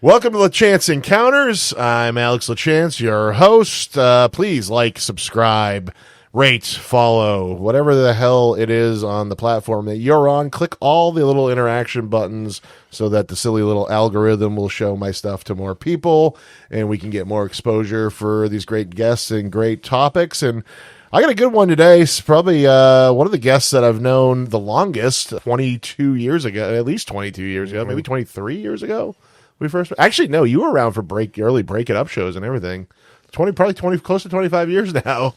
Welcome to LaChanceEncounters. I'm Alex LaChance, your host. Please like, subscribe, rate, follow, whatever the hell it is on the platform that you're on. Click all the little interaction buttons so that the silly little algorithm will show my stuff to more people and we can get more exposure for these great guests and great topics. And I got a good one today. It's probably one of the guests that I've known the longest, 22 years ago, at least 22 years ago, maybe 23 years ago. We first actually no, you were around for early Break It Up shows and everything. 20, close to 25 years now.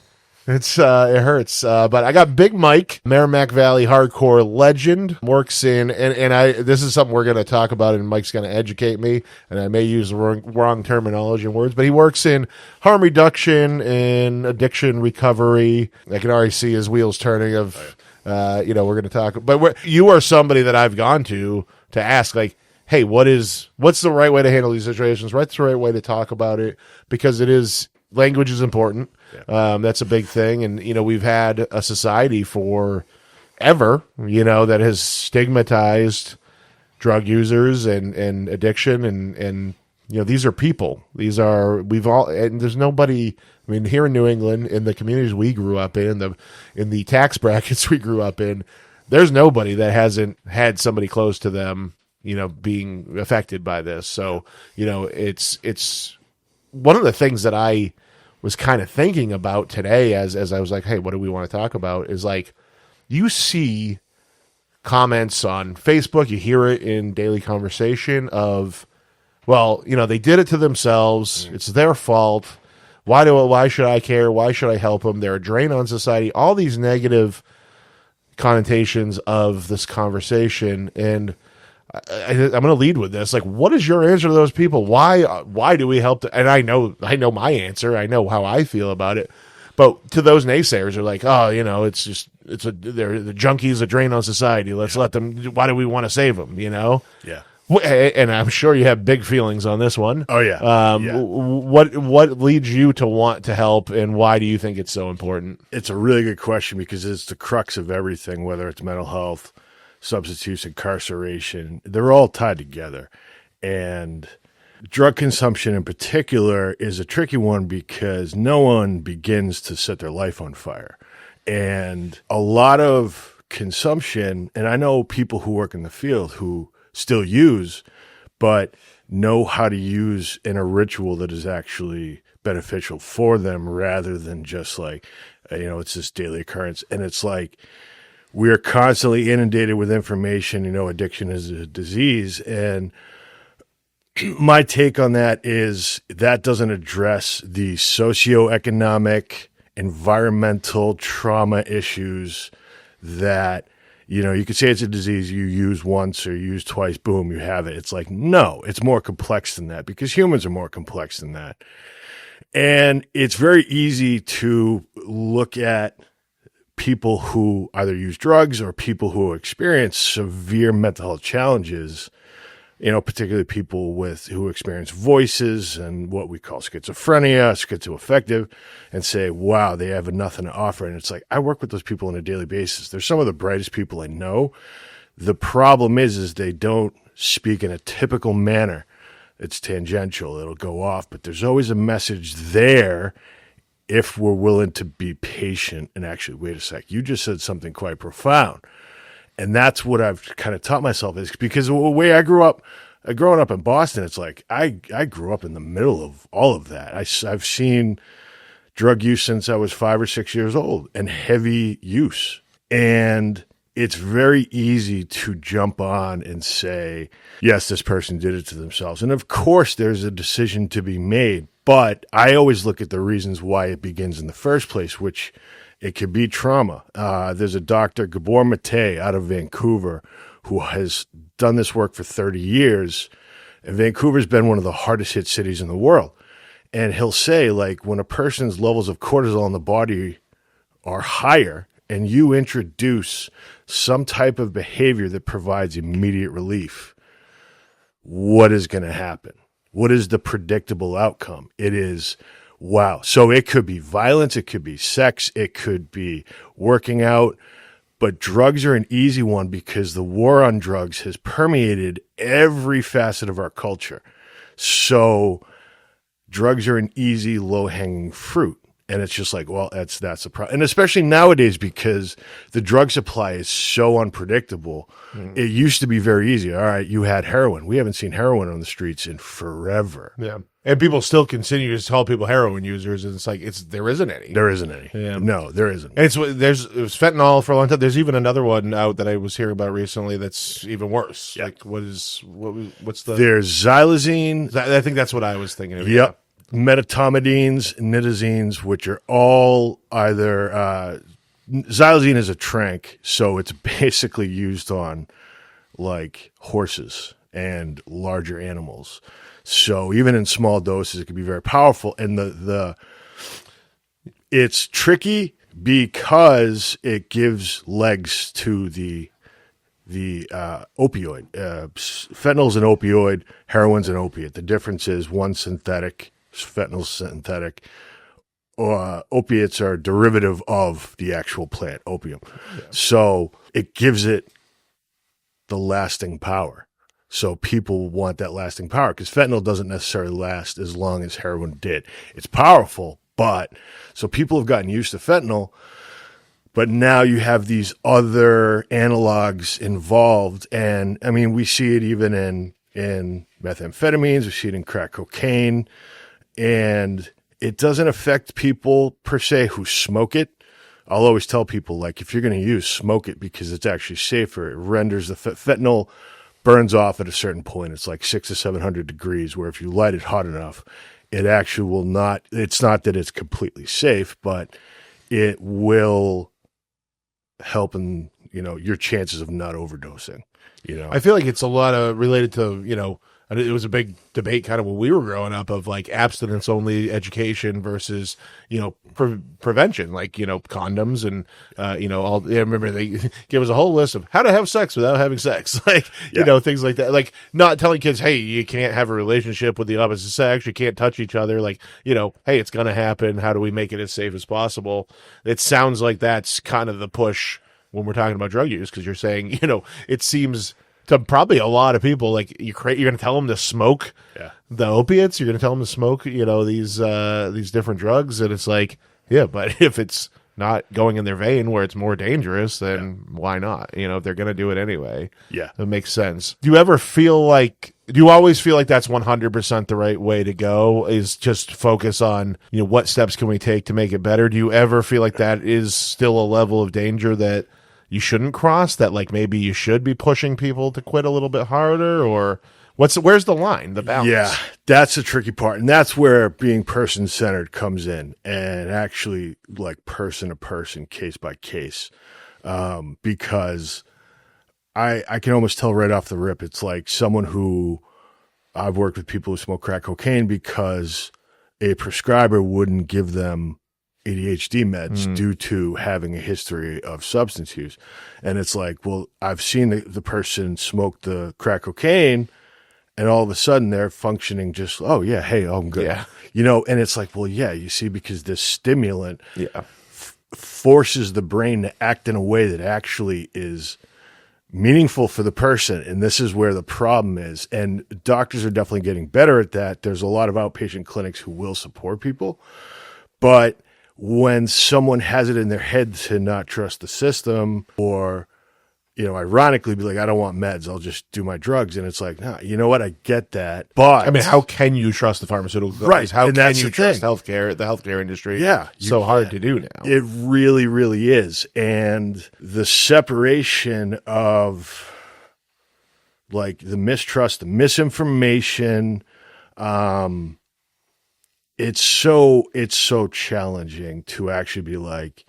It's it hurts. But I got Big Mike, Merrimack Valley hardcore legend, works in and I this is something we're going to talk about, and Mike's going to educate me, and I may use the wrong terminology and words, but he works in harm reduction and addiction recovery. I can already see his wheels turning of we're going to talk, but you are somebody that I've gone to ask, like, hey, what's the right way to handle these situations? What's the right way to talk about it? Because language is important. Yeah. That's a big thing. And, we've had a society forever, that has stigmatized drug users and addiction. And these are people. And there's nobody, here in New England, in the communities we grew up in the tax brackets we grew up in, there's nobody that hasn't had somebody close to them being affected by this. So, it's one of the things that I was kind of thinking about today as I was like, hey, what do we want to talk about? Is like, you see comments on Facebook, you hear it in daily conversation of, well, they did it to themselves. It's their fault. Why should I care? Why should I help them? They're a drain on society. All these negative connotations of this conversation. And I'm going to lead with this. Like, what is your answer to those people? Why do we help? And I know my answer. I know how I feel about it. But to those naysayers, they're like, oh, they're the junkies, a drain on society. Let's let them. Why do we want to save them? Yeah. And I'm sure you have big feelings on this one. Oh yeah. What leads you to want to help, and why do you think it's so important? It's a really good question, because it's the crux of everything, whether it's mental health, substance use, incarceration. They're all tied together. And drug consumption in particular is a tricky one, because no one begins to set their life on fire. And a lot of consumption, and I know people who work in the field who still use, but know how to use in a ritual that is actually beneficial for them, rather than just like, it's this daily occurrence. And it's like, we are constantly inundated with information. Addiction is a disease. And my take on that is that doesn't address the socioeconomic, environmental trauma issues that, you could say it's a disease you use once or you use twice, boom, you have it. It's like, no, it's more complex than that, because humans are more complex than that. And it's very easy to look at people who either use drugs or people who experience severe mental health challenges, particularly people who experience voices and what we call schizophrenia, schizoaffective, and say, wow, they have nothing to offer. And it's like, I work with those people on a daily basis. They're some of the brightest people I know. The problem is they don't speak in a typical manner. It's tangential. It'll go off, but there's always a message there if we're willing to be patient and actually, wait a sec, you just said something quite profound. And that's what I've kind of taught myself, is because the way I grew up, growing up in Boston, it's like I grew up in the middle of all of that. I've seen drug use since I was 5 or 6 years old, and heavy use. And it's very easy to jump on and say, yes, this person did it to themselves. And of course, there's a decision to be made. But I always look at the reasons why it begins in the first place, which it could be trauma. There's a doctor, Gabor Mate, out of Vancouver, who has done this work for 30 years. And Vancouver's been one of the hardest hit cities in the world. And he'll say, like, when a person's levels of cortisol in the body are higher and you introduce some type of behavior that provides immediate relief, what is going to happen? What is the predictable outcome? It is, wow. So it could be violence, it could be sex, it could be working out, but drugs are an easy one because the war on drugs has permeated every facet of our culture. So drugs are an easy, low-hanging fruit. And it's just like, well, that's a problem. And especially nowadays, because the drug supply is so unpredictable. It used to be very easy. All right, you had heroin. We haven't seen heroin on the streets in forever. Yeah. And people still continue to tell people heroin users, and it's like there isn't any. There isn't any. Yeah. No, there isn't. And it was fentanyl for a long time. There's even another one out that I was hearing about recently that's even worse. Yep. Like what's the? There's xylazine. I think that's what I was thinking of. Yep. Metamidines, nitazines, which are all either xylazine is a tranq, so it's basically used on like horses and larger animals. So even in small doses, it can be very powerful. And it's tricky because it gives legs to the opioid. Fentanyl's an opioid, heroin's an opiate. The difference is one's synthetic. Fentanyl's synthetic. Opiates are derivative of the actual plant, opium. Yeah. So it gives it the lasting power. So people want that lasting power because fentanyl doesn't necessarily last as long as heroin did. It's powerful, but so people have gotten used to fentanyl, but now you have these other analogs involved. And I mean, we see it even in methamphetamines, we see it in crack cocaine. And it doesn't affect people per se who smoke it. I'll always tell people, like, if you're going to use, smoke it because it's actually safer. It renders the fentanyl burns off at a certain point. It's like 600 to 700 degrees, where if you light it hot enough, it actually will not. It's not that it's completely safe, but it will help in your chances of not overdosing. I feel like it's a lot of related to it was a big debate kind of when we were growing up of like abstinence only education versus, prevention, like, condoms and, all. I remember they give us a whole list of how to have sex without having sex, like, things like that. Like not telling kids, hey, you can't have a relationship with the opposite sex. You can't touch each other. Like, hey, it's going to happen. How do we make it as safe as possible? It sounds like that's kind of the push when we're talking about drug use. 'Cause you're saying, it seems to probably a lot of people, like you're going to tell them to smoke the opiates. You're going to tell them to smoke, these different drugs. And it's like, yeah, but if it's not going in their vein where it's more dangerous, then why not? If they're going to do it anyway. Yeah. That makes sense. Do you always feel like that's 100% the right way to go, is just focus on, what steps can we take to make it better? Do you ever feel like that is still a level of danger that you shouldn't cross, that like maybe you should be pushing people to quit a little bit harder, or where's the line, the balance? Yeah, that's the tricky part. And that's where being person-centered comes in, and actually like person to person, case by case. Because I can almost tell right off the rip, it's like someone who I've worked with people who smoke crack cocaine because a prescriber wouldn't give them ADHD meds due to having a history of substance use. And it's like, well, I've seen the person smoke the crack cocaine and all of a sudden they're functioning just, oh yeah, hey, I'm good. Yeah. And it's like, well, yeah, you see, because this stimulant forces the brain to act in a way that actually is meaningful for the person. And this is where the problem is. And doctors are definitely getting better at that. There's a lot of outpatient clinics who will support people, but when someone has it in their head to not trust the system, or, ironically be like, I don't want meds, I'll just do my drugs. And it's like, nah, you know what? I get that. But I mean, how can you trust the pharmaceutical companies? Right. How and can that's you the trust thing. the healthcare industry? Yeah. So hard to do now. It really, really is. And the separation of like the mistrust, the misinformation, it's so challenging to actually be like,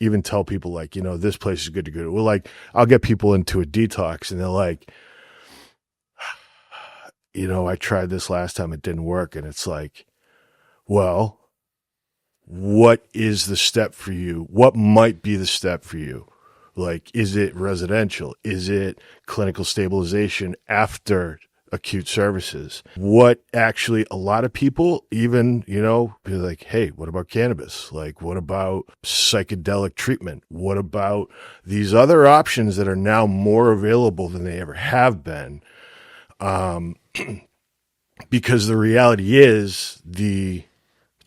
even tell people like, this place is good to go to. Well, like I'll get people into a detox and they're like, I tried this last time, it didn't work. And it's like, well, what is the step for you? What might be the step for you? Like, is it residential? Is it clinical stabilization after acute services? What actually, a lot of people even, be like, hey, what about cannabis? Like, what about psychedelic treatment? What about these other options that are now more available than they ever have been? because the reality is the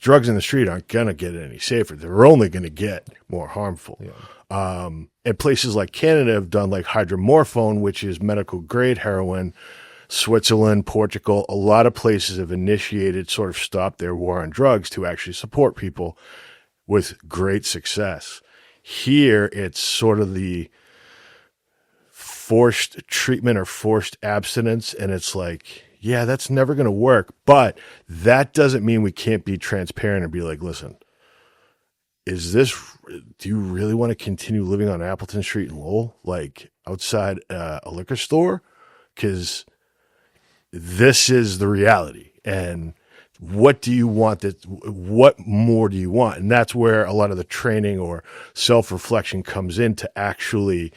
drugs in the street aren't going to get any safer. They're only going to get more harmful. Yeah. And places like Canada have done like hydromorphone, which is medical grade heroin. Switzerland, Portugal, a lot of places have initiated, sort of stopped their war on drugs to actually support people with great success. Here, it's sort of the forced treatment or forced abstinence. And it's like, yeah, that's never going to work. But that doesn't mean we can't be transparent and be like, listen, do you really want to continue living on Appleton Street in Lowell, like outside a liquor store? Because this is the reality. And what do you want? What more do you want? And that's where a lot of the training or self-reflection comes in, to actually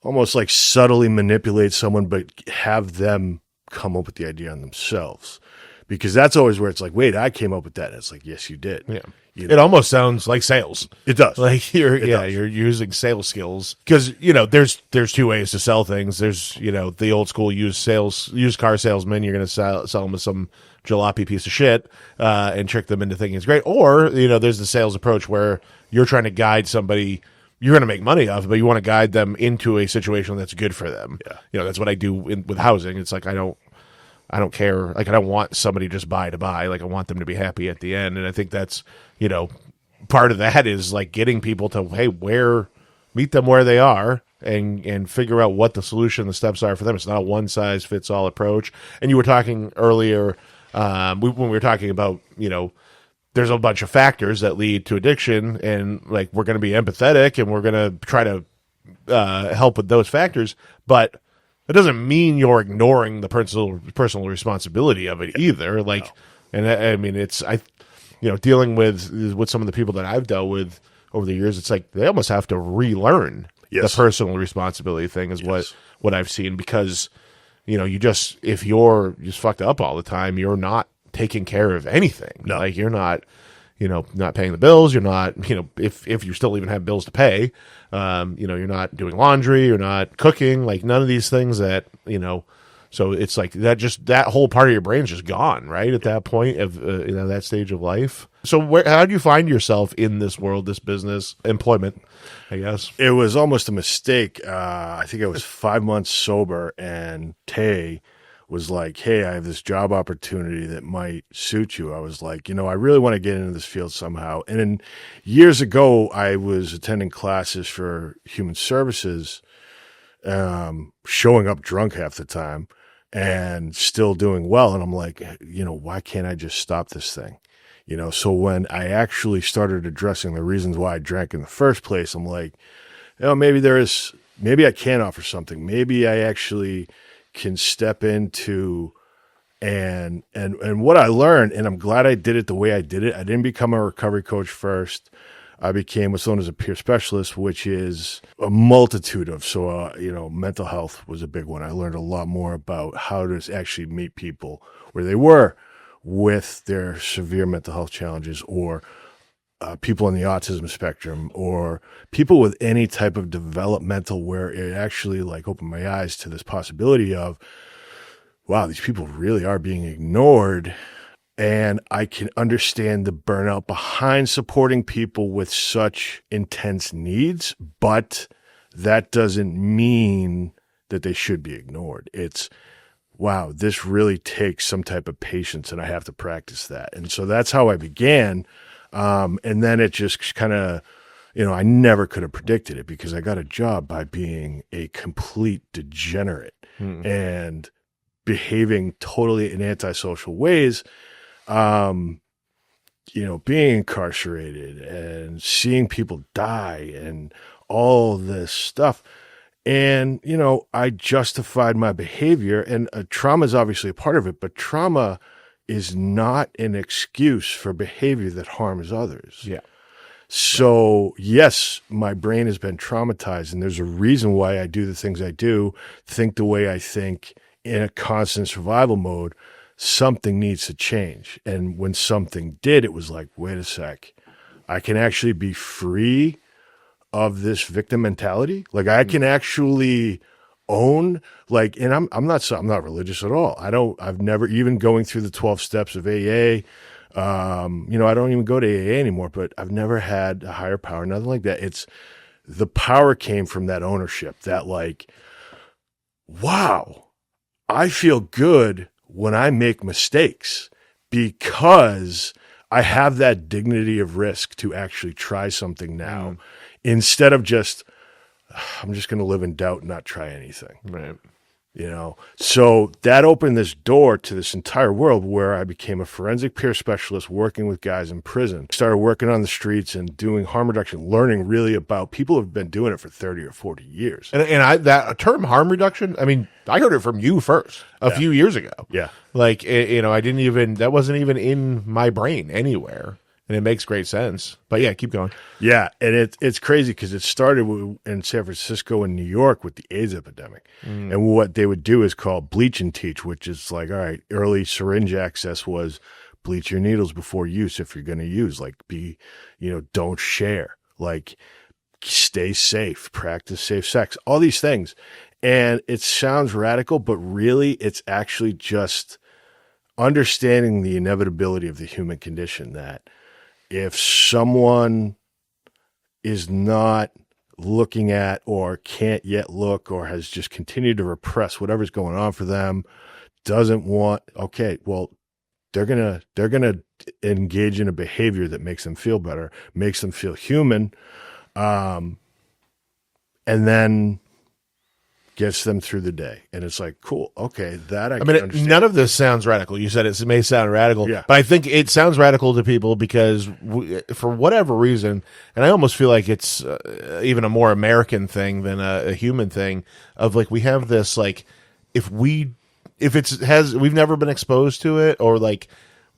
almost like subtly manipulate someone, but have them come up with the idea on themselves. Because that's always where it's like, wait, I came up with that. And it's like, yes, you did. Yeah. You know? It almost sounds like sales. It does. Like you're using sales skills, because there's two ways to sell things. There's the old school used car salesman. You're going to sell them some jalopy piece of shit and trick them into thinking it's great. Or there's the sales approach where you're trying to guide somebody. You're going to make money off it, but you want to guide them into a situation that's good for them. Yeah. That's what I do with housing. It's like I don't care. Like, I don't want somebody just buy to buy. Like, I want them to be happy at the end. And I think that's, part of that is like getting people to, hey, meet them where they are and figure out what the solution, the steps are for them. It's not a one size fits all approach. And you were talking earlier, when we were talking about, there's a bunch of factors that lead to addiction, and like, we're going to be empathetic and we're going to try to help with those factors. But it doesn't mean you're ignoring the personal responsibility of it either. Like, no. And I mean, dealing with some of the people that I've dealt with over the years, it's like they almost have to relearn the personal responsibility thing is what I've seen, because, if you're just fucked up all the time, you're not taking care of anything. No. Like, you're not, not paying the bills. You're not, if you still even have bills to pay, you're not doing laundry, you're not cooking, like none of these things that, so it's like that whole part of your brain's just gone, right? At that point of, that stage of life. So how do you find yourself in this world, this business, employment, I guess? It was almost a mistake. I think I was 5 months sober, and Tay was like, hey, I have this job opportunity that might suit you. I was like, I really want to get into this field somehow. And then years ago, I was attending classes for human services, showing up drunk half the time and still doing well. And I'm like, why can't I just stop this thing? So when I actually started addressing the reasons why I drank in the first place, I'm like, maybe I can offer something. Maybe I actually can step into and what I learned, and I'm glad I did it the way I did it. I didn't become a recovery coach first. I became what's known as a peer specialist, which is a multitude of, mental health was a big one. I learned a lot more about how to actually meet people where they were with their severe mental health challenges, or people on the autism spectrum, or people with any type of developmental, where it actually like opened my eyes to this possibility of, wow, these people really are being ignored. And I can understand the burnout behind supporting people with such intense needs, but that doesn't mean that they should be ignored. It's, wow, this really takes some type of patience, and I have to practice that. And so that's how I began. And then it just kind of, I never could have predicted it, because I got a job by being a complete degenerate and behaving totally in antisocial ways. Being incarcerated and seeing people die and all this stuff. And, I justified my behavior, and trauma is obviously a part of it, but trauma is not an excuse for behavior that harms others. Yeah. So yes, my brain has been traumatized, and there's a reason why I do the things I do, think the way I think, in a constant survival mode. Something needs to change. And when something did, it was like, wait a sec, I can actually be free of this victim mentality. Like, I can actually own, like, and I'm not religious at all. I've never, even going through the 12 steps of AA, I don't even go to AA anymore, but I've never had a higher power, nothing like that. It's the power came from that ownership, that like, wow, I feel good when I make mistakes because I have that dignity of risk to actually try something now instead of just, I'm just going to live in doubt and not try anything. Right. So that opened this door to this entire world where I became a forensic peer specialist working with guys in prison. Started working on the streets and doing harm reduction, learning really about people who have been doing it for 30 or 40 years. And that term harm reduction, I mean, I heard it from you first a few years ago. Yeah. Like, I didn't even, that wasn't even in my brain anywhere. And it makes great sense. But yeah, keep going. Yeah, and it's crazy because it started in San Francisco and New York with the AIDS epidemic. And what they would do is call bleach and teach, which is like, all right, early syringe access was bleach your needles before use if you're going to use. Like, don't share. Like, stay safe, practice safe sex, all these things. And it sounds radical, but really it's actually just understanding the inevitability of the human condition, that if someone is not looking at or can't yet look or has just continued to repress whatever's going on for them, doesn't want, okay, well, they're going to engage in a behavior that makes them feel better, makes them feel human, and then gets them through the day. And it's like, cool, okay, that I can understand. None of this sounds radical. You said it may sound radical, Yeah. but I think it sounds radical to people because for whatever reason, and I almost feel like it's even a more American thing than a human thing, of like, we have this, like, we've never been exposed to it, or like,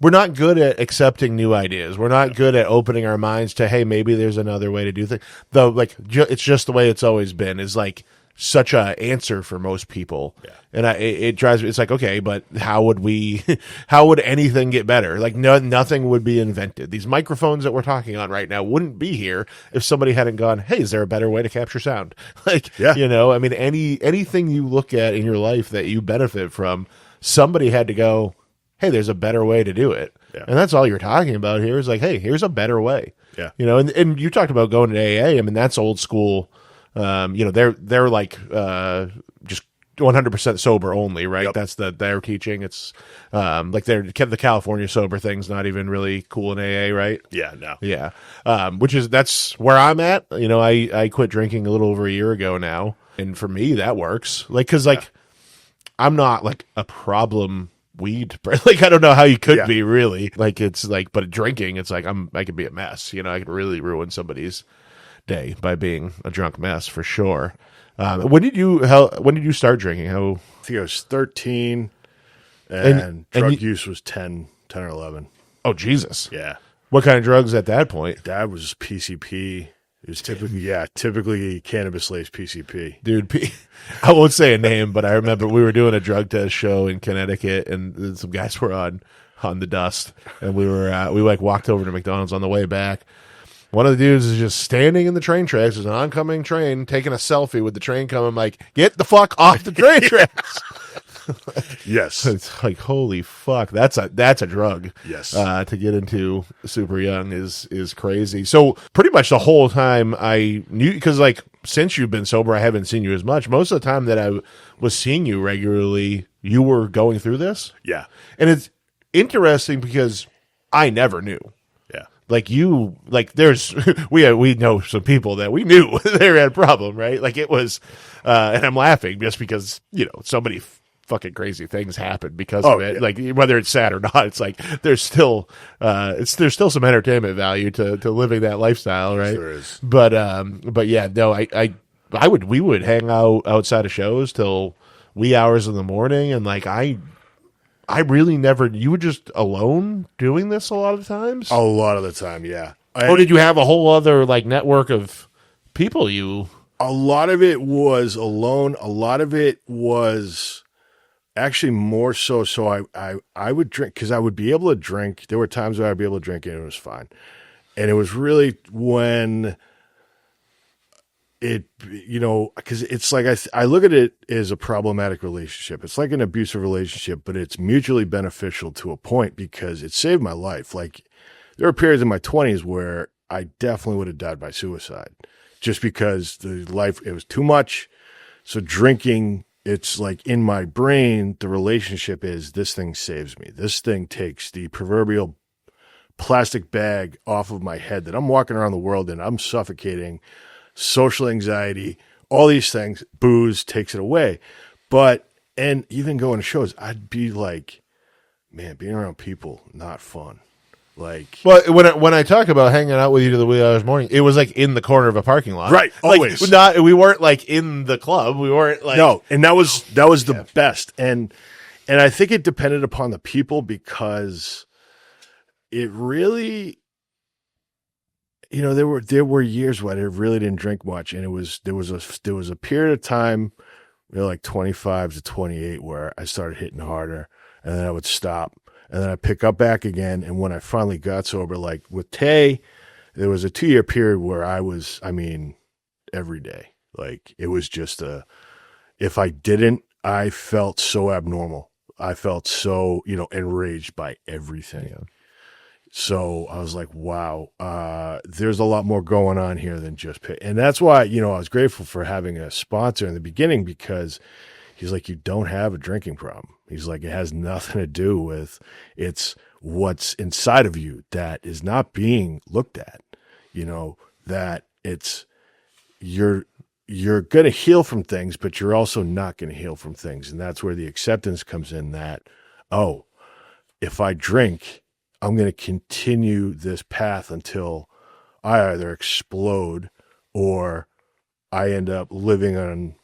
we're not good at accepting new ideas. We're not good at opening our minds to, hey, maybe there's another way to do things. Though, like, it's just the way it's always been, is like such a answer for most people. Yeah. And it drives me. It's like, okay, but how would anything get better? Like, nothing would be invented. These microphones that we're talking on right now wouldn't be here if somebody hadn't gone, hey, is there a better way to capture sound? Like, Yeah. I mean, anything you look at in your life that you benefit from, somebody had to go, hey, there's a better way to do it. Yeah. And that's all you're talking about here, is like, hey, here's a better way. Yeah. And you talked about going to AA. I mean, that's old school. They're like just 100% sober only, right? Yep. That's their teaching. It's like the California sober thing's not even really cool in AA, right? Yeah, no. Yeah. That's where I'm at. I quit drinking a little over a year ago now, and for me that works. Like, cuz like I'm not like a problem weed, like, I don't know how you could be, really. Like, it's like, but drinking, it's like I could be a mess. I could really ruin somebody's day by being a drunk mess, for sure. When did you start drinking? I think I was 13 and drug use was 10 or 11. Oh, Jesus. Yeah. What kind of drugs at that point? That was PCP. It was typically cannabis-laced PCP. Dude, I won't say a name, but I remember we were doing a drug test show in Connecticut, and some guys were on the dust, and we walked over to McDonald's on the way back. One of the dudes is just standing in the train tracks. There's an oncoming train, taking a selfie with the train coming, like, get the fuck off the train tracks. Yes. It's like, holy fuck, that's a drug. Yes. To get into super young is crazy. So pretty much the whole time I knew, because like, since you've been sober, I haven't seen you as much. Most of the time that I was seeing you regularly, you were going through this. Yeah. And it's interesting because I never knew. Yeah. Like, there's we know some people that we knew they had a problem, right? Like, it was, and I'm laughing just because so many fucking crazy things happen because of it. Yeah. Like, whether it's sad or not, it's like there's still some entertainment value to living that lifestyle, right? There is. But yeah, no, we would hang out outside of shows till wee hours in the morning, and like I really never. You were just alone doing this a lot of times. A lot of the time, yeah. Or did you have a whole other like network of people you? A lot of it was alone. A lot of it was actually more so. So I would drink because I would be able to drink. There were times where I'd be able to drink and it was fine. And it was really when because it's like I look at it as a problematic relationship. It's like an abusive relationship, but it's mutually beneficial to a point because it saved my life. Like there were periods in my 20s where I definitely would have died by suicide just because it was too much. So drinking, it's like in my brain, the relationship is this thing saves me. This thing takes the proverbial plastic bag off of my head that I'm walking around the world in. I'm suffocating. Social anxiety, all these things, booze takes it away. And even going to shows, I'd be like, man, being around people, not fun. Like, well, when I talk about hanging out with you to the wee hours morning, it was like in the corner of a parking lot, right? Always. We weren't like in the club. We weren't like no, and that was the best. And I think it depended upon the people because it really. There were years when I really didn't drink much, and there was a period of time, like 25 to 28, where I started hitting harder, and then I would stop, and then I'd pick up back again. And when I finally got sober, like with Tay, there was a 2-year period where every day, like it was just if I didn't, I felt so abnormal. I felt so enraged by everything. Yeah. So I was like, wow, there's a lot more going on here than just pay. And that's why, I was grateful for having a sponsor in the beginning because he's like, you don't have a drinking problem. He's like, it has nothing to do with it's what's inside of you that is not being looked at, that it's you're going to heal from things, but you're also not going to heal from things. And that's where the acceptance comes in that, oh, if I drink, I'm going to continue this path until I either explode or I end up living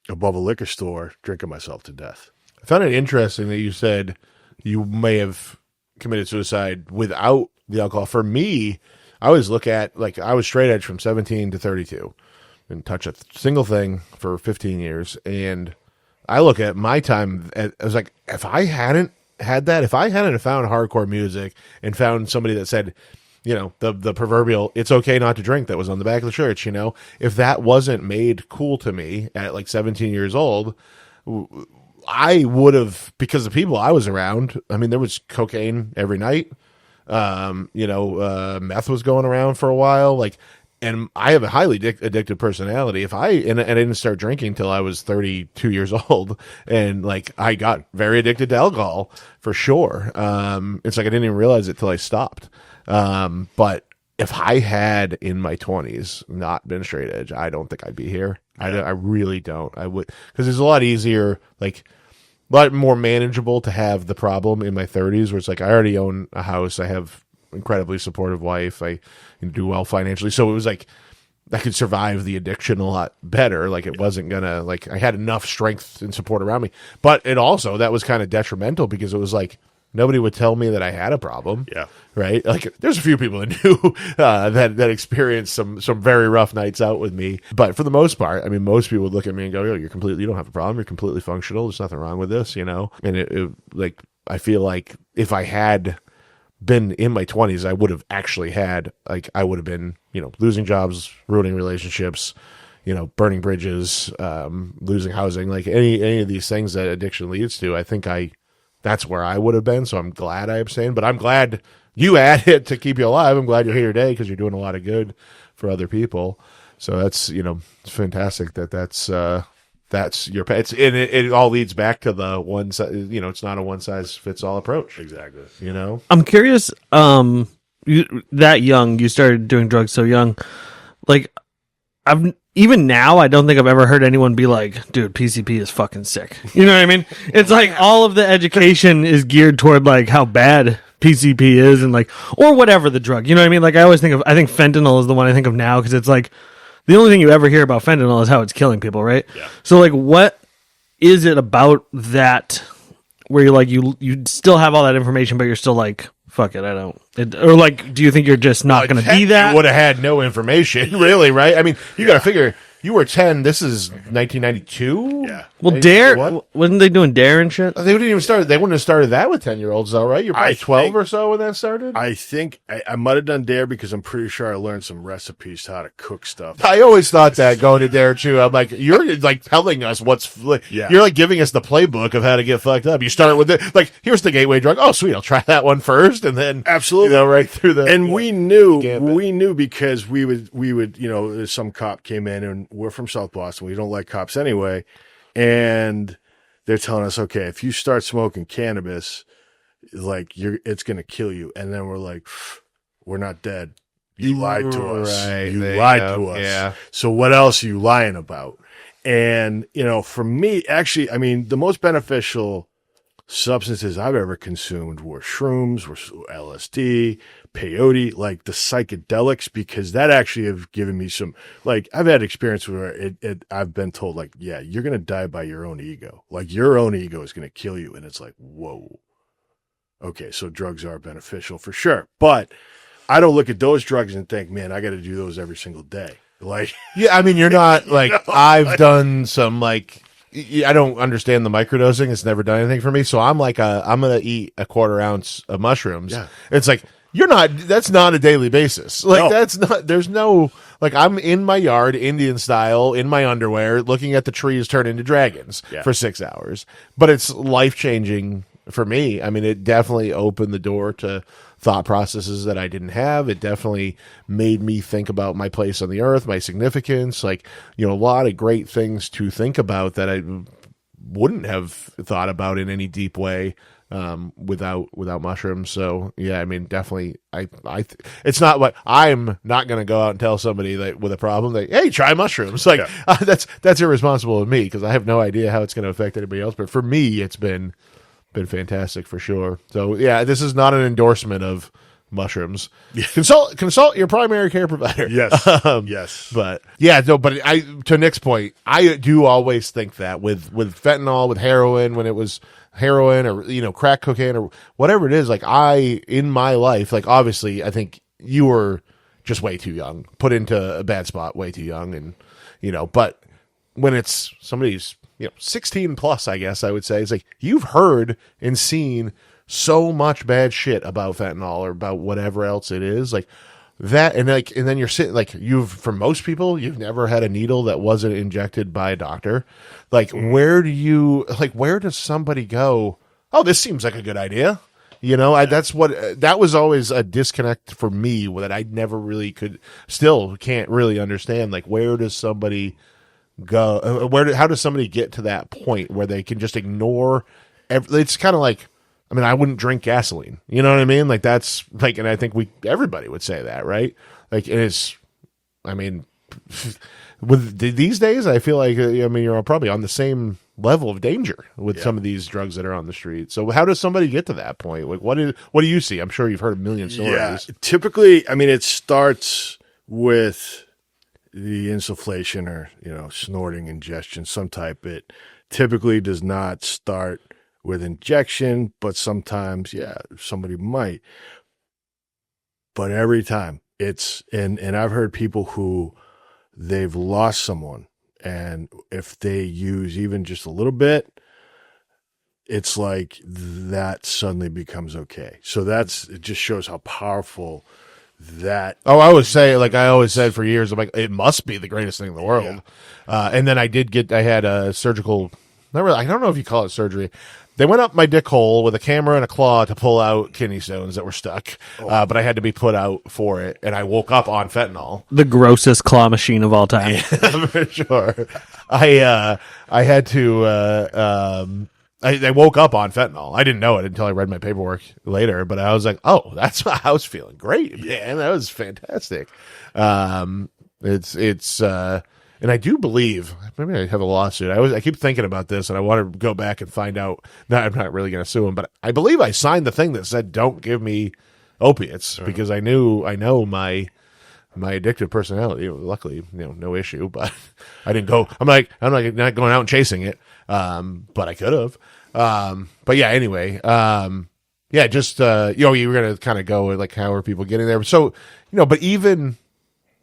above a liquor store, drinking myself to death. I found it interesting that you said you may have committed suicide without the alcohol. For me, I always look at, like, I was straight edge from 17 to 32. Didn't touch a single thing for 15 years. And I look at my time, I was like, if I hadn't found hardcore music and found somebody that said, the proverbial, it's okay not to drink that was on the back of the church, if that wasn't made cool to me at like 17 years old, I would have, because the people I was around, there was cocaine every night. Meth was going around for a while. And I have a highly addictive personality. And I didn't start drinking till I was 32 years old. And I got very addicted to alcohol for sure. It's like I didn't even realize it till I stopped. But if I had in my 20s not been straight edge, I don't think I'd be here. Yeah. I really don't. I would, because it's a lot easier, a lot more manageable to have the problem in my 30s, where it's like I already own a house. I have incredibly supportive wife. I do well financially. So it was like I could survive the addiction a lot better. It wasn't gonna, I had enough strength and support around me. But it also, that was kind of detrimental because it was like nobody would tell me that I had a problem. Yeah. Right? There's a few people I knew that experienced some very rough nights out with me. But for the most part, most people would look at me and go, yo, you don't have a problem. You're completely functional. There's nothing wrong with this, And I feel like if I had been in my 20s, I would have actually had, I would have been, losing jobs, ruining relationships, burning bridges, losing housing, any of these things that addiction leads to. I think that's where I would have been. So I'm glad I abstained, but I'm glad you had it to keep you alive. I'm glad you're here today because you're doing a lot of good for other people. So that's, it's fantastic that's your pet. It all leads back to the one size, it's not a one size fits all approach. Exactly. I'm curious, that young, you started doing drugs so young, even now, I don't think I've ever heard anyone be like, dude, PCP is fucking sick. You know what I mean? It's like all of the education is geared toward how bad PCP is and or whatever the drug, you know what I mean? I think fentanyl is the one I think of now because it's the only thing you ever hear about fentanyl is how it's killing people, right? Yeah. So, what is it about that where you're you still have all that information, but you're still fuck it, I don't. Or do you think you're just not going to be that? You would have had no information, really, right? You got to figure You were 10. This is 1992. Yeah. Well, Hey, Dare what? wasn't they doing Dare and shit? They didn't even start. They wouldn't have started that with 10-year-olds, though, right? You're probably I 12 think- or so when that started. I think I might have done Dare because I'm pretty sure I learned some recipes how to cook stuff. I always thought that going to Dare too. I'm like, you're like telling us Yeah. you're like giving us the playbook of how to get fucked up. You start with it, like, here's the gateway drug. Oh, sweet, I'll try that one first, and then Absolutely. right through the. And we knew Gambit. because we would some cop came in, and we're from South Boston. We don't like cops anyway, and they're telling us, okay, if you start smoking cannabis, like it's going to kill you. And then we're like, we're not dead. You lied to us. Right, You there you lied go. to us. Yeah. So what else are you lying about? And for me, actually, I mean, the most beneficial substances I've ever consumed were shrooms, were LSD, peyote, like the psychedelics, because that actually have given me some, like, I've had experience where I've been told, like, yeah, you're going to die by your own ego. Like, your own ego is going to kill you. And it's like, whoa. Okay, so drugs are beneficial for sure. But I don't look at those drugs and think, man, I got to do those every single day. Like, Yeah, I mean, you're not like I've done some like I don't understand the microdosing. It's never done anything for me. So I'm like I'm gonna eat a quarter ounce of mushrooms. Yeah. It's like you're not. That's not a daily basis. Like No. that's not. There's no like I'm in my yard, Indian style, in my underwear, looking at the trees turn into dragons Yeah. for 6 hours. But it's life changing for me. I mean, it definitely opened the door to thought processes that I didn't have. It definitely made me think about my place on the earth, my significance, like, a lot of great things to think about that I wouldn't have thought about in any deep way without mushrooms. So yeah, I mean, definitely it's not what I'm not going to go out and tell somebody that with a problem that, hey, try mushrooms. Like that's irresponsible of me because I have no idea how it's going to affect anybody else. But for me, it's been fantastic for sure. So yeah, this is not an endorsement of mushrooms. Consult your primary care provider. yes. Yes. But yeah, no, but to Nick's point, I do always think that with fentanyl, with heroin, when it was heroin or crack cocaine or whatever it is, like in my life, like obviously I think you were just way too young, put into a bad spot way too young, and but when it's somebody's 16 plus, I guess I would say, it's like you've heard and seen so much bad shit about fentanyl or about whatever else it is, like that, and then you're sitting like for most people, you've never had a needle that wasn't injected by a doctor. Like where does somebody go, oh, this seems like a good idea? That was always a disconnect for me that I never really can't really understand. Like where does somebody go? How does somebody get to that point where they can just ignore? It's kind of like, I mean, I wouldn't drink gasoline. You know what I mean? Like that's like, and I think everybody would say that, right? Like it is. I mean, with these days, I feel like you're probably on the same level of danger with some of these drugs that are on the street. So how does somebody get to that point? Like what do you see? I'm sure you've heard a million stories. Yeah. Typically, I mean, it starts with the insufflation or snorting, ingestion, some type. It typically does not start with injection, but sometimes somebody might. But every time it's and I've heard people who they've lost someone, and if they use even just a little bit, it's like that suddenly becomes okay. So it just shows how powerful that. Oh, I always said for years, I'm like, it must be the greatest thing in the world. And then I had a surgical, I don't know if you call it surgery. They went up my dick hole with a camera and a claw to pull out kidney stones that were stuck. But I had to be put out for it. And I woke up on fentanyl. The grossest claw machine of all time. Yeah, for sure. I had to, I woke up on fentanyl. I didn't know it until I read my paperwork later, but I was like, oh, that's why I was feeling great, man. That was fantastic. And I do believe, maybe I have a lawsuit. I keep thinking about this and I want to go back and find out. No, I'm not really going to sue him, but I believe I signed the thing that said, don't give me opiates because I know my addictive personality. Luckily, no issue, but I didn't go. I'm not going out and chasing it. But I could have. But yeah, anyway, just, you were going to kind of go like, how are people getting there? So, but even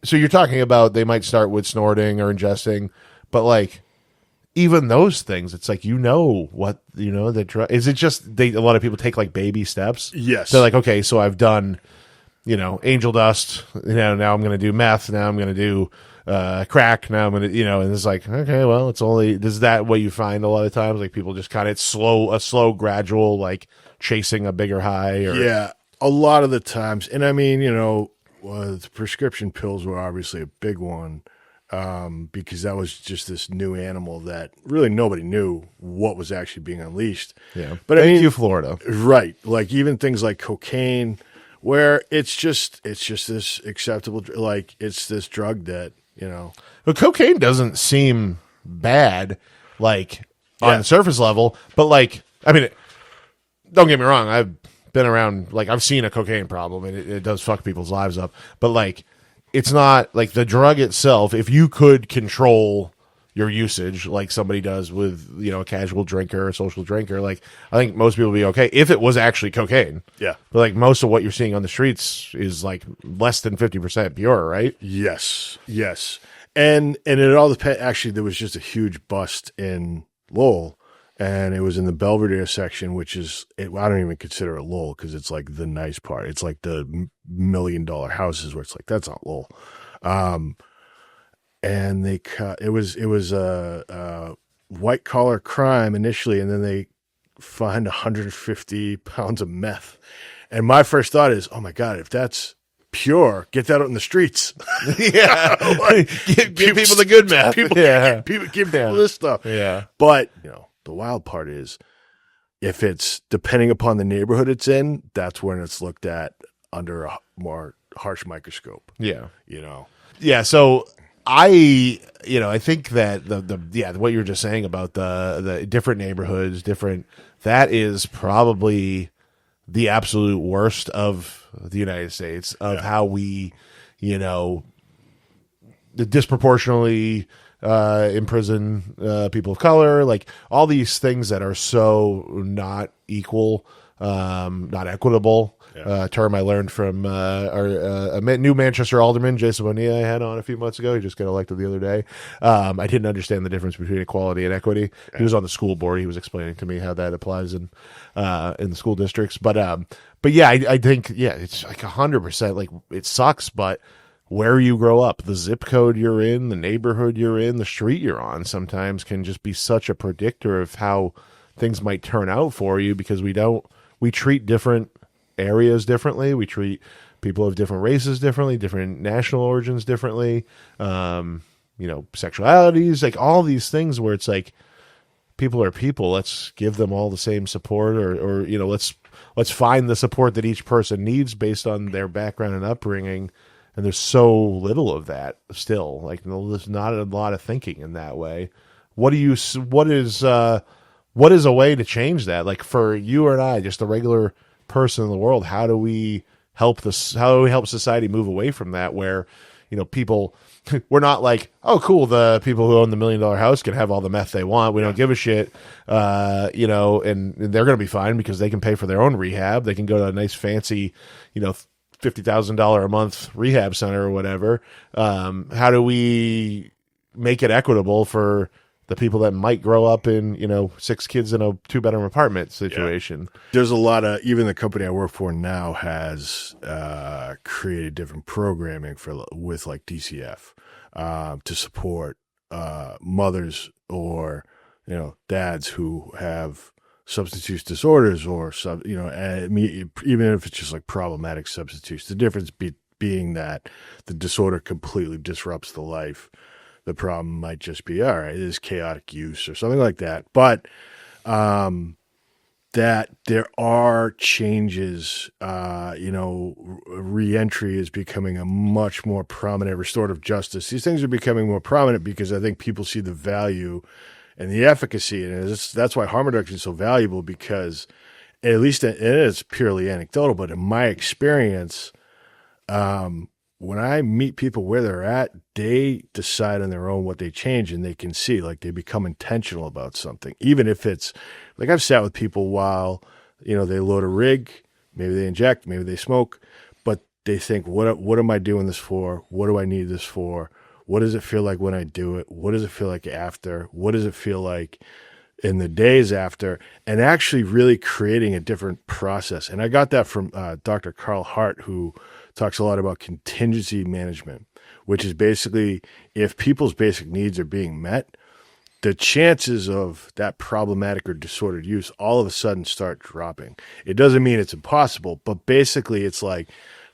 so you're talking about they might start with snorting or ingesting, but like even those things, it's like what the drug is. It just a lot of people take like baby steps. Yes, they're like, okay, so I've done angel dust. Now I'm going to do meth. Now I'm going to do crack. Now I'm going to and it's like, okay, well, it's only is that what you find a lot of times? Like people just kind of a slow gradual like chasing a bigger high. Or yeah, a lot of the times, and I mean the prescription pills were obviously a big one. Because that was just this new animal that really nobody knew what was actually being unleashed. Yeah. But Thank you, Florida. Right. Like even things like cocaine, where it's just this acceptable, like it's this drug that, But cocaine doesn't seem bad, like on the surface level, but like, I mean, don't get me wrong. I've been around, like I've seen a cocaine problem and it does fuck people's lives up, but like, it's not like the drug itself. If you could control your usage like somebody does with, a casual drinker, a social drinker, like I think most people would be okay if it was actually cocaine. Yeah. But like most of what you're seeing on the streets is like less than 50% pure, right? Yes. And it all depends. Actually, there was just a huge bust in Lowell, and it was in the Belvedere section, which is, I don't even consider it Lowell because it's like the nice part. It's like the $1 million houses where it's like, that's not Lowell. And they cut, it was a white collar crime initially, and then they find 150 pounds of meth. And my first thought is, oh my God, if that's pure, get that out in the streets. Yeah. give people the good meth. Give people this stuff. Yeah. But, the wild part is if it's depending upon the neighborhood it's in, that's when it's looked at under a more harsh microscope. Yeah. Yeah. So I think that what you were just saying about the different neighborhoods, that is probably the absolute worst of the United States of how we, disproportionately imprison people of color, like all these things that are so not equal, not equitable. Term I learned from our new Manchester alderman, Jason Bonilla, I had on a few months ago. He just got elected the other day. I didn't understand the difference between equality and equity. He was on the school board. He was explaining to me how that applies in the school districts. But yeah, I think, it's like 100%. Like it sucks, but where you grow up, the zip code you're in, the neighborhood you're in, the street you're on sometimes can just be such a predictor of how things might turn out for you, because we treat different areas differently. We treat people of different races differently, different national origins differently, sexualities, like all these things where it's like people are people. Let's give them all the same support or let's find the support that each person needs based on their background and upbringing. And there's so little of that still. Like there's not a lot of thinking in that way. What is a way to change that? Like for you and I, just a regular person in the world, how do we help society move away from that? Where, people, we're not like, oh, cool, the people who own the $1 million house can have all the meth they want. We don't give a shit, and they're going to be fine because they can pay for their own rehab. They can go to a nice fancy, $50,000 a month rehab center or whatever. How do we make it equitable for the people that might grow up in, 6 kids in a 2-bedroom apartment situation? Yeah. There's a lot of, even the company I work for now has created different programming with like DCF to support mothers or, dads who have substance use disorders or even if it's just like problematic substance use. The difference being that the disorder completely disrupts the life. The problem might just be, all right, it is chaotic use or something like that. But that there are changes, reentry is becoming a much more prominent, restorative justice. These things are becoming more prominent because I think people see the value and the efficacy. And that's why harm reduction is so valuable, because at least it's purely anecdotal, but in my experience, when I meet people where they're at, they decide on their own what they change, and they can see, like, they become intentional about something. Even if it's, like, I've sat with people while, they load a rig, maybe they inject, maybe they smoke, but they think, what am I doing this for? What do I need this for? What does it feel like when I do it? What does it feel like after? What does it feel like in the days after? And actually really creating a different process. And I got that from Dr. Carl Hart, who talks a lot about contingency management, which is basically if people's basic needs are being met, the chances of that problematic or disordered use all of a sudden start dropping. It doesn't mean it's impossible, but basically it's like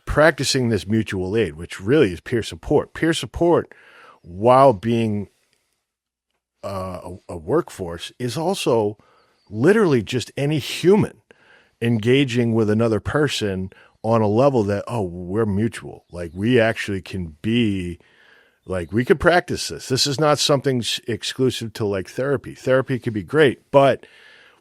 practicing this mutual aid, which really is peer support. Peer support, while being a workforce, is also literally just any human engaging with another person on a level that, oh, we're mutual. Like we actually can be, like we could practice this. This is not something exclusive to like therapy. Therapy could be great, but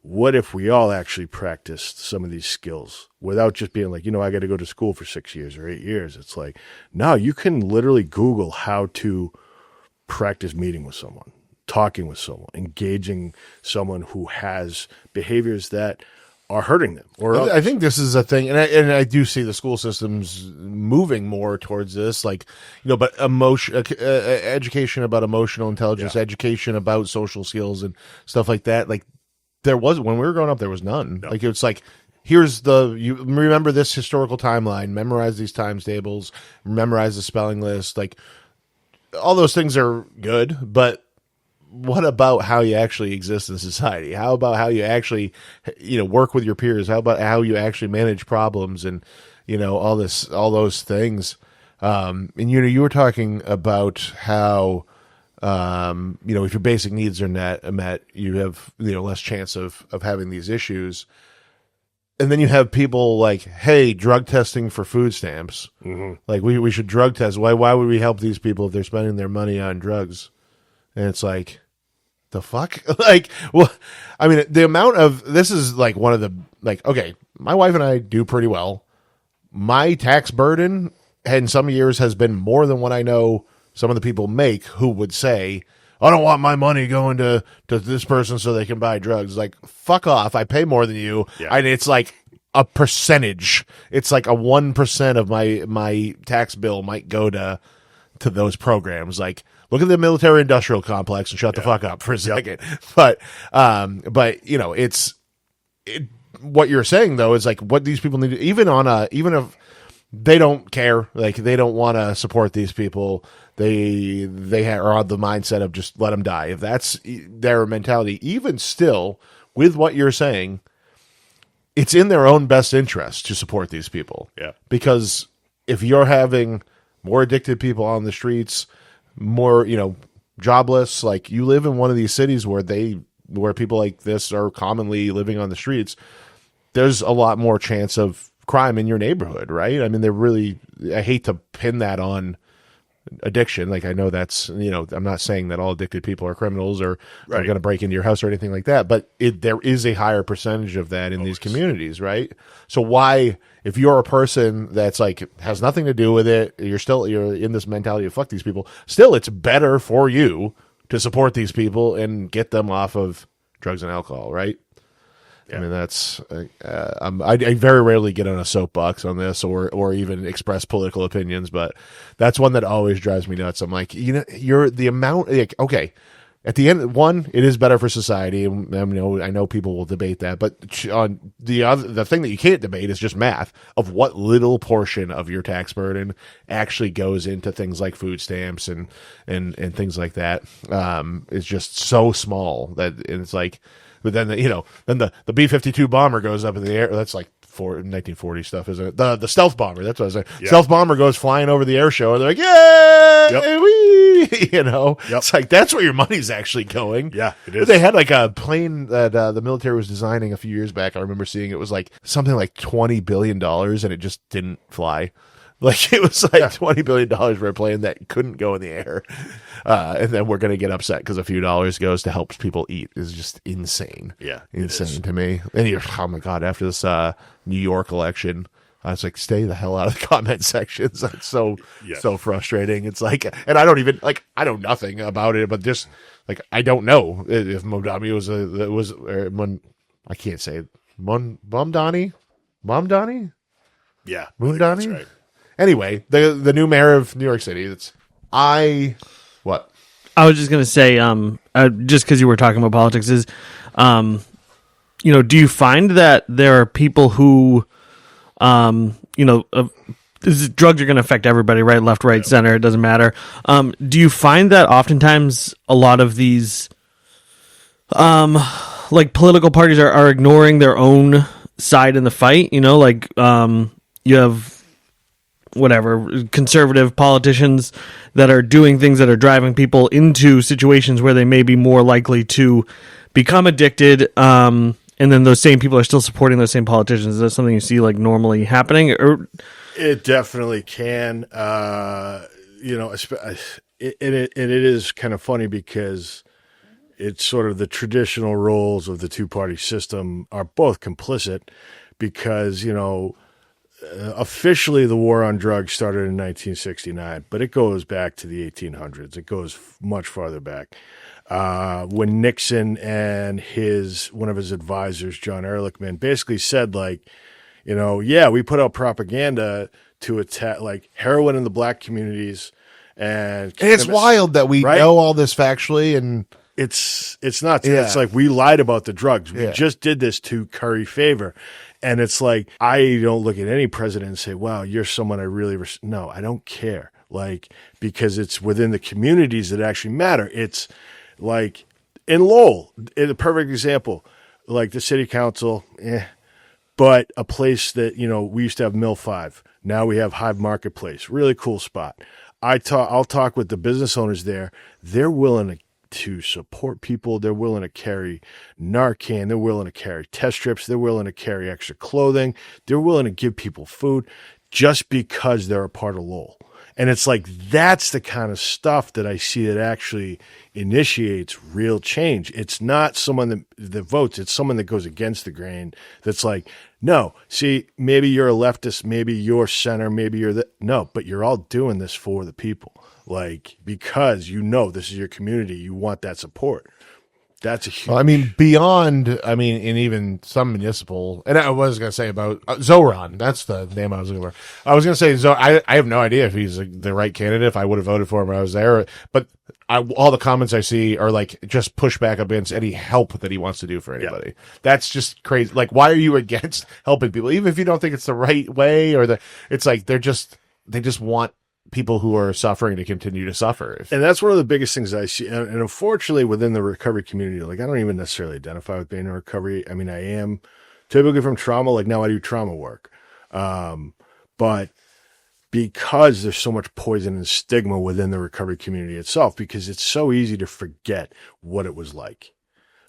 what if we all actually practiced some of these skills without just being like, I got to go to school for 6 years or 8 years. It's like, no, you can literally Google how to practice meeting with someone, talking with someone, engaging someone who has behaviors that are hurting them. Or I think this is a thing, and I do see the school systems moving more towards this, like, but education about emotional intelligence, education about social skills and stuff like that. Like there was, when we were growing up, there was none. No. Like it's like, you remember this historical timeline, memorize these times tables, memorize the spelling list. Like all those things are good, but what about how you actually exist in society? How about how you actually, work with your peers? How about how you actually manage problems and, all those things? And you were talking about how, if your basic needs are met, you have, less chance of having these issues. And then you have people like, hey, drug testing for food stamps. Mm-hmm. Like we should drug test. Why would we help these people if they're spending their money on drugs? And it's like, the fuck? Like, well, I mean, the amount of, this is like one of the, like, okay, my wife and I do pretty well. My tax burden in some years has been more than what I know some of the people make who would say, I don't want my money going to this person so they can buy drugs. Like, fuck off. I pay more than you. Yeah. And it's like a percentage. It's like a 1% of my tax bill might go to those programs. Like, look at the military industrial complex and shut the fuck up for a second. But it's what you're saying though is like what these people need to, even if they don't care, like they don't want to support these people, they are on the mindset of just let them die. If that's their mentality, even still with what you're saying, it's in their own best interest to support these people. Yeah. Because if you're having more addicted people on the streets, more, jobless, like you live in one of these cities where people like this are commonly living on the streets, there's a lot more chance of crime in your neighborhood, right? I mean, I hate to pin that on addiction. Like I know that's, I'm not saying that all addicted people are criminals or are going to break into your house or anything like that, but there is a higher percentage of that in these communities, right? So why, if you're a person that's like, has nothing to do with it, you're in this mentality of fuck these people, still it's better for you to support these people and get them off of drugs and alcohol, right? Yeah. I mean, that's I very rarely get on a soapbox on this or even express political opinions, but that's one that always drives me nuts. I'm like, you're the amount, like, okay, at the end, one, it is better for society. I know people will debate that, but on the thing that you can't debate is just math of what little portion of your tax burden actually goes into things like food stamps and things like that. It's just so small that it's like. But then the B-52 bomber goes up in the air. That's like 1940 stuff, isn't it? The stealth bomber. That's what I was saying. Yep. Stealth bomber goes flying over the air show, and they're like, "Yay!" Yep. It's like that's where your money's actually going. Yeah, it is. They had like a plane that the military was designing a few years back. I remember seeing it was like something like $20 billion, and it just didn't fly. Like it was like $20 billion for a plane that couldn't go in the air. And then we're going to get upset because a few dollars goes to help people eat is just insane. Yeah. Insane to me. And oh my God, after this New York election, I was like, stay the hell out of the comment sections. That's so frustrating. It's like, and I don't even I know nothing about it, but just like, I don't know if Momdani was I can't say it. Momdani? Yeah. Momdani? Right. Anyway, the new mayor of New York City. What? I was just gonna say, just because you were talking about politics, is, do you find that there are people who, drugs are going to affect everybody, right? Left, right, center, it doesn't matter. Do you find that oftentimes a lot of these, political parties are ignoring their own side in the fight? You have conservative politicians that are doing things that are driving people into situations where they may be more likely to become addicted. And then those same people are still supporting those same politicians. Is that something you see normally happening? Or it definitely can. It is kind of funny because it's sort of the traditional roles of the two-party system are both complicit because, officially the war on drugs started in 1969, but it goes back to the 1800s. It goes much farther back. When Nixon and one of his advisors, John Ehrlichman, basically said we put out propaganda to attack heroin in the black communities. And it's wild that we know all this factually, and it's nuts. Yeah. It's like we lied about the drugs. We Yeah. just did this to curry favor. And it's like, I don't look at any president and say, wow, you're someone I really, no, I don't care. Because it's within the communities that actually matter. It's like in Lowell, a perfect example, the city council, but a place that, we used to have Mill 5. Now we have Hive Marketplace. Really cool spot. I'll talk with the business owners there. They're willing to support people. They're willing to carry Narcan. They're willing to carry test strips. They're willing to carry extra clothing. They're willing to give people food just because they're a part of Lowell. And it's that's the kind of stuff that I see that actually initiates real change. It's not someone that votes. It's someone that goes against the grain. That's no, see, maybe you're a leftist, maybe you're center, maybe you're no, but you're all doing this for the people. Because this is your community, you want that support. That's a huge... beyond, in even some municipal, and I was going to say about Zoran, that's the name I was looking for. I was going to say, I have no idea if he's the right candidate, if I would have voted for him when I was there, but all the comments I see are just pushback against any help that he wants to do for anybody. Yeah. That's just crazy. Why are you against helping people? Even if you don't think it's the right way, it's they just want people who are suffering to continue to suffer. And that's one of the biggest things I see. And unfortunately, within the recovery community, I don't even necessarily identify with being in recovery. I am typically from trauma. Now I do trauma work. But because there's so much poison and stigma within the recovery community itself, because it's so easy to forget what it was like.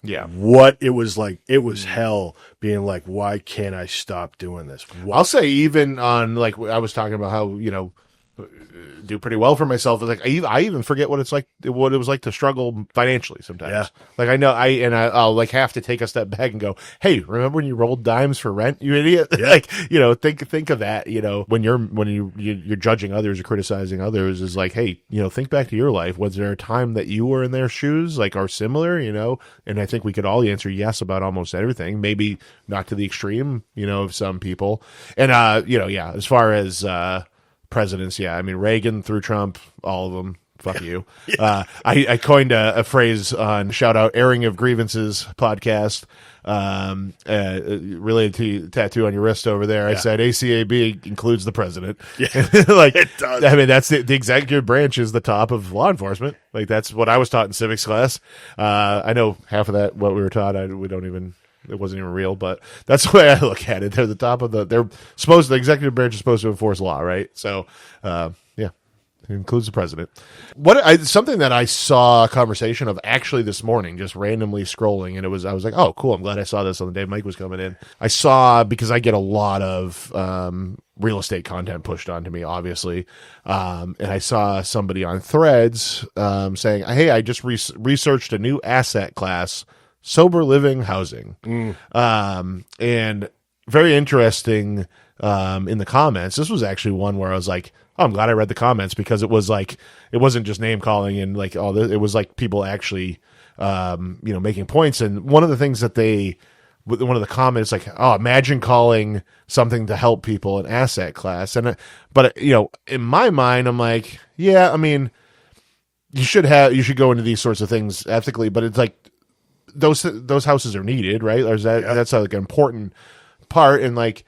Yeah. What it was like. It was hell being why can't I stop doing this? I'll say even on, I was talking about how, do pretty well for myself. I even forget what it was like to struggle financially sometimes. Yeah. I know I'll have to take a step back and go, hey, remember when you rolled dimes for rent, you idiot? Yeah. Think of that, when you're judging others or criticizing others is hey, think back to your life. Was there a time that you were in their shoes, or similar, and I think we could all answer yes about almost everything, maybe not to the extreme, of some people. And, as far as, presidents, Reagan through Trump, all of them, fuck you. I coined a phrase on shout out airing of grievances podcast related to tattoo on your wrist over there. I said ACAB includes the president. Yeah, it does. That's the executive branch is the top of law enforcement. That's what I was taught in civics class. I know half of that what we were taught. It wasn't even real, but that's the way I look at it. They're the top of the executive branch is supposed to enforce law, right? So, it includes the president. Something that I saw a conversation of actually this morning, just randomly scrolling, and I was like, oh, cool. I'm glad I saw this on the day Mike was coming in. I saw, because I get a lot of, real estate content pushed onto me, obviously. And I saw somebody on Threads, saying, hey, I just researched a new asset class, sober living housing. And very interesting in the comments. This was actually one where I was like, oh, I'm glad I read the comments, because it was it wasn't just name calling and all this. It was people actually, making points. And one of the things that they one of the comments like, oh, imagine calling something to help people an asset class. And but in my mind, I'm like, yeah, I mean, you should go into these sorts of things ethically, but it's like those houses are needed, right? Or that's like an important part, and like,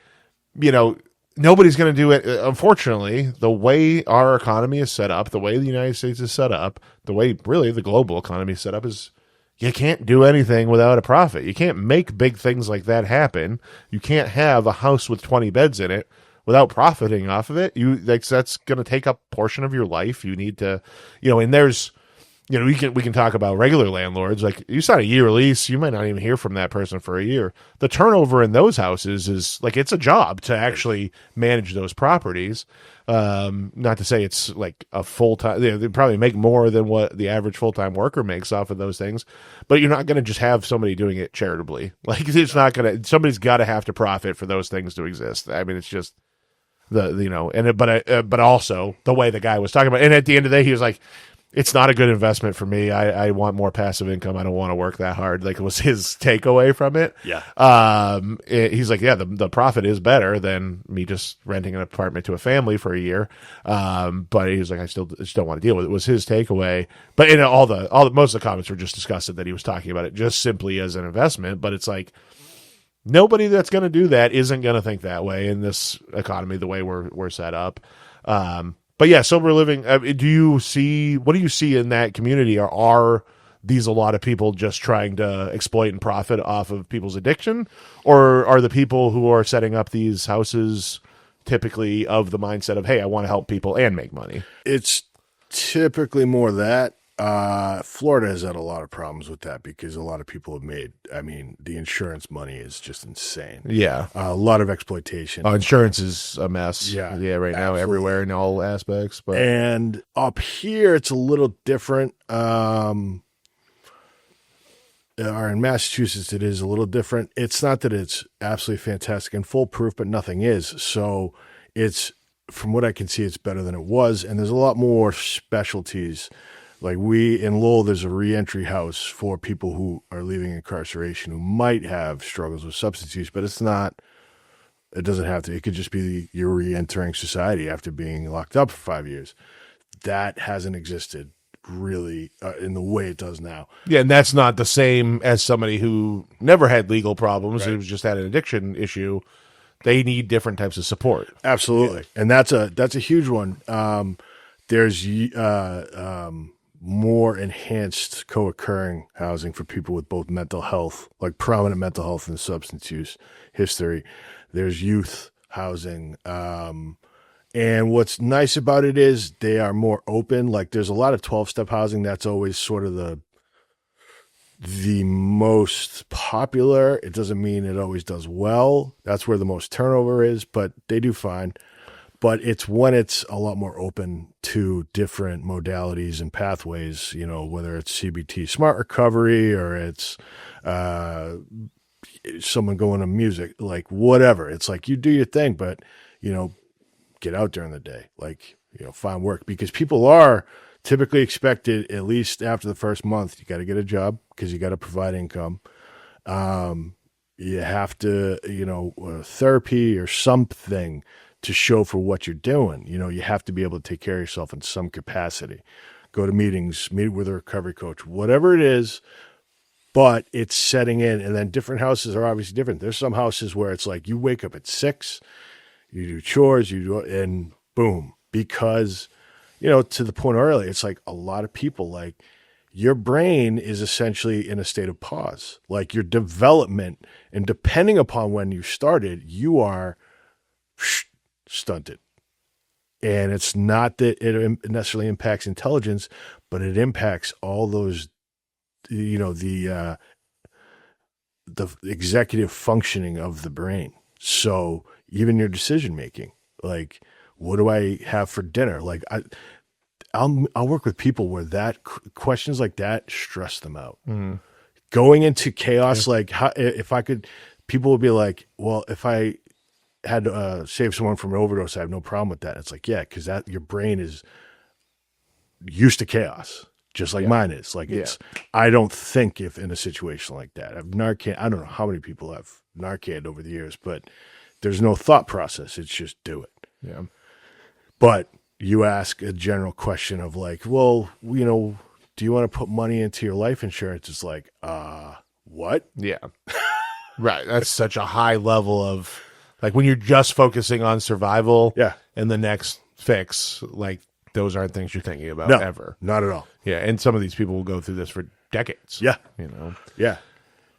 nobody's going to do it. Unfortunately, the way our economy is set up, the way the United States is set up, the way really the global economy is set up is you can't do anything without a profit. You can't make big things like that happen. You can't have a house with 20 beds in it without profiting off of it. That's going to take up a portion of your life. You need to, and there's, we can talk about regular landlords. Like, you sign a year lease, you might not even hear from that person for a year. The turnover in those houses is like, it's a job to actually manage those properties. Not to say it's like a full-time, they probably make more than what the average full-time worker makes off of those things, but you're not going to just have somebody doing it charitably. Like, it's not going to, somebody's got to have to profit for those things to exist. I mean, it's just but also the way the guy was talking about, and at the end of the day, he was like, it's not a good investment for me. I want more passive income. I don't want to work that hard. Like, it was his takeaway from it. Yeah. He's like, yeah, the profit is better than me just renting an apartment to a family for a year. But he was like, I just don't want to deal with it. It was his takeaway. But most of the comments were just disgusted that he was talking about it just simply as an investment. But it's like, nobody that's going to do that isn't going to think that way in this economy, the way we're set up. But yeah, sober living. What do you see in that community? Are these a lot of people just trying to exploit and profit off of people's addiction, or are the people who are setting up these houses typically of the mindset of, hey, I want to help people and make money? It's typically more that. Florida has had a lot of problems with that because a lot of people have made, the insurance money is just insane. Yeah. A lot of exploitation. Insurance is a mess. Yeah. Right now, absolutely. Everywhere in all aspects. But and up here, it's a little different. Or in Massachusetts, it is a little different. It's not that it's absolutely fantastic and foolproof, but nothing is. So it's, from what I can see, it's better than it was. And there's a lot more specialties. Like, in Lowell, there's a reentry house for people who are leaving incarceration who might have struggles with substance use, but it doesn't have to. It could just be you're reentering society after being locked up for 5 years. That hasn't existed really in the way it does now. Yeah, and that's not the same as somebody who never had legal problems, right, who just had an addiction issue. They need different types of support. Absolutely. Yeah. And that's a huge one. There's more enhanced co-occurring housing for people with both mental health, like prominent mental health and substance use history. There's youth housing. And what's nice about it is they are more open. Like, there's a lot of 12-step housing. That's always sort of the most popular. It doesn't mean it always does well. That's where the most turnover is, but they do fine. But it's when it's a lot more open to different modalities and pathways, whether it's CBT, smart recovery, or it's someone going to music, like whatever. It's like, you do your thing, but, get out during the day, like, find work, because people are typically expected, at least after the first month, you got to get a job because you got to provide income. You have to, therapy or something to show for what you're doing. You have to be able to take care of yourself in some capacity. Go to meetings, meet with a recovery coach, whatever it is, but it's setting in. And then different houses are obviously different. There's some houses where it's like you wake up at 6, you do chores, and boom. Because, to the point earlier, it's like a lot of people, like, your brain is essentially in a state of pause. Like, your development, and depending upon when you started, you are stunted. And it's not that it necessarily impacts intelligence, but it impacts all those, the executive functioning of the brain. So even your decision making, like, what do I have for dinner? Like, I'll work with people where that questions like that stress them out. Mm. Going into chaos, like, if I could, people would be like, well, if I had to save someone from an overdose, I have no problem with that. It's like, yeah, because that your brain is used to chaos. just like mine is. Like I don't think if in a situation like that, I've Narcan. I don't know how many people have Narcan over the years, but there's no thought process. It's just do it. Yeah. But you ask a general question of like, well, do you want to put money into your life insurance? It's like, what? Yeah. Right. That's such a high level of like when you're just focusing on survival and the next fix, like those aren't things you're thinking about ever. Not at all. Yeah. And some of these people will go through this for decades. Yeah. Yeah.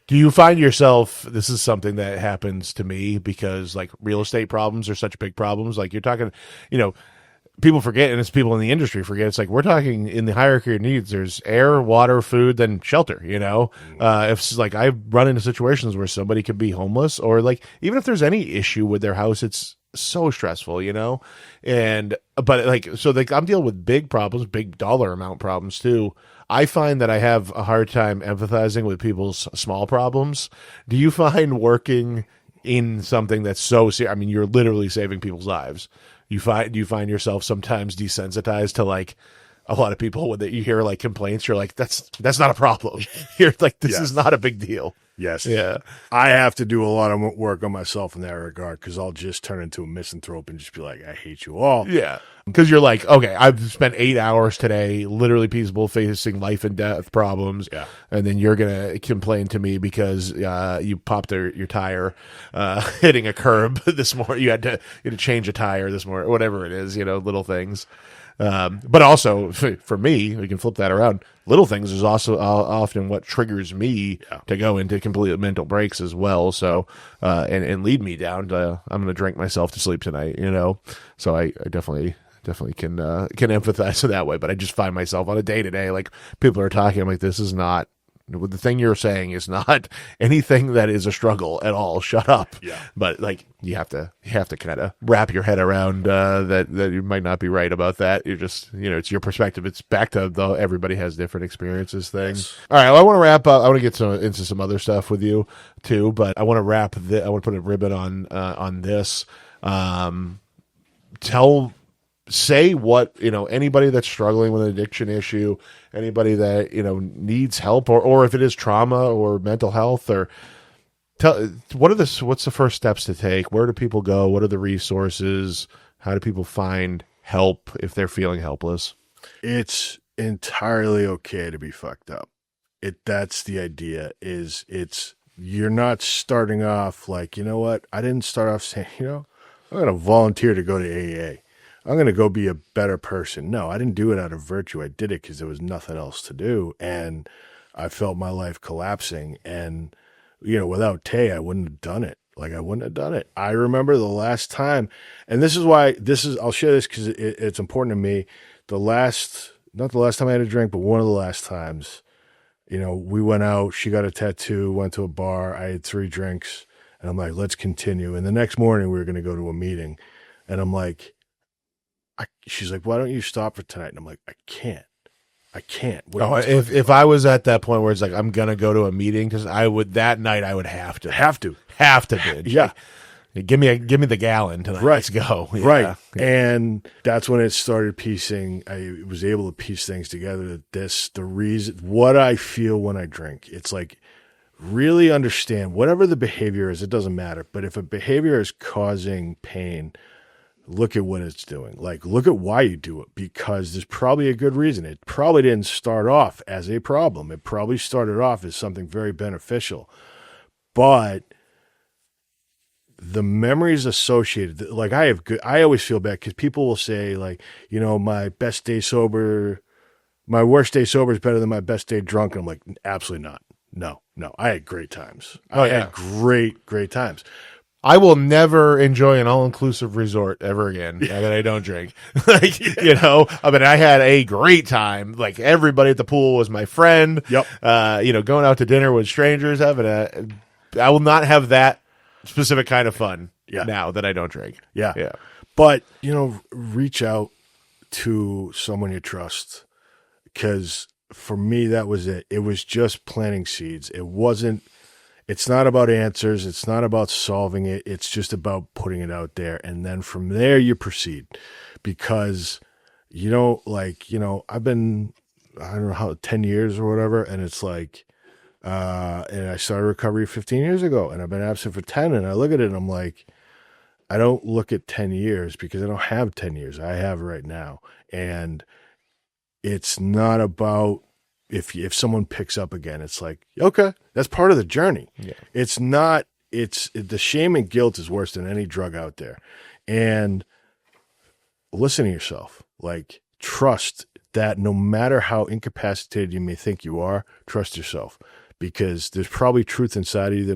Do you find yourself, this is something that happens to me because like real estate problems are such big problems. Like you're talking, people forget, and it's people in the industry forget. It's like we're talking in the hierarchy of needs. There's air, water, food, then shelter. If it's like I've run into situations where somebody could be homeless, or like even if there's any issue with their house, it's so stressful. But I'm dealing with big problems, big dollar amount problems too. I find that I have a hard time empathizing with people's small problems. Do you find working in something that's so serious? I mean, you're literally saving people's lives. Do you find yourself sometimes desensitized to like a lot of people when you hear like complaints? You're like, that's not a problem. You're like, this is not a big deal. Yes. Yeah. I have to do a lot of work on myself in that regard because I'll just turn into a misanthrope and just be like, I hate you all. Yeah. Because you're like, okay, I've spent 8 hours today, literally peaceable, facing life and death problems. Yeah. And then you're going to complain to me because you popped your tire hitting a curb this morning. You had to change a tire this morning, whatever it is, little things. But also for me, we can flip that around. Little things is also often what triggers me to go into complete mental breaks as well. So, and lead me down to, I'm going to drink myself to sleep tonight, So I definitely can empathize in that way. But I just find myself on a day to day, like people are talking, I'm like, this is not, the thing you're saying is not anything that is a struggle at all. Shut up. Yeah. But like you have to kind of wrap your head around that you might not be right about that. You're just it's your perspective. It's back to the everybody has different experiences thing. Yes. All right, well, I want to wrap up. I want to get into some other stuff with you too, but I want to wrap. I want to put a ribbon on this. Say what, anybody that's struggling with an addiction issue, anybody that, needs help or if it is trauma or mental health or what's the first steps to take? Where do people go? What are the resources? How do people find help if they're feeling helpless? It's entirely okay to be fucked up. That's the idea you're not starting off like, I didn't start off saying, I'm going to volunteer to go to AA. I'm going to go be a better person. No, I didn't do it out of virtue. I did it because there was nothing else to do. And I felt my life collapsing. And, without Tay, I wouldn't have done it. Like, I wouldn't have done it. I remember the last time, and this is why I'll share this because it's important to me. Not the last time I had a drink, but one of the last times, we went out, she got a tattoo, went to a bar. I had 3 drinks and I'm like, let's continue. And the next morning we were going to go to a meeting and I'm like, she's like, why don't you stop for tonight? And I'm like, I can't. If I was at that point where it's like, I'm going to go to a meeting because that night I would have to binge. Yeah. Give me the gallon tonight. Right. Let's go. Yeah. Right. Yeah. And that's when it started piecing. I was able to piece things together that the reason, what I feel when I drink, it's like really understand whatever the behavior is, it doesn't matter. But if a behavior is causing pain, look at what it's doing. Like, look at why you do it, because there's probably a good reason. It probably didn't start off as a problem. It probably started off as something very beneficial. But the memories associated, like I always feel bad because people will say like, my worst day sober is better than my best day drunk. And I'm like, absolutely not. No, I had great times. I had great times. I will never enjoy an all-inclusive resort ever again now that I don't drink. I had a great time. Like, everybody at the pool was my friend. Yep. Going out to dinner with strangers, I will not have that specific kind of fun now that I don't drink. Yeah. Yeah. But, reach out to someone you trust, because for me, that was it. It was just planting seeds. It's not about answers. It's not about solving it. It's just about putting it out there. And then from there you proceed, because, I've been I don't know how 10 years or whatever, and it's like, and I started recovery 15 years ago, and I've been absent for 10, and I look at it and I'm like, I don't look at 10 years because I don't have 10 years. I have right now, and it's not about if someone picks up again. It's like, okay, that's part of the journey. Yeah. It's not. It's the shame and guilt is worse than any drug out there, and listen to yourself. Like, trust that no matter how incapacitated you may think you are, trust yourself, because there's probably truth inside of you that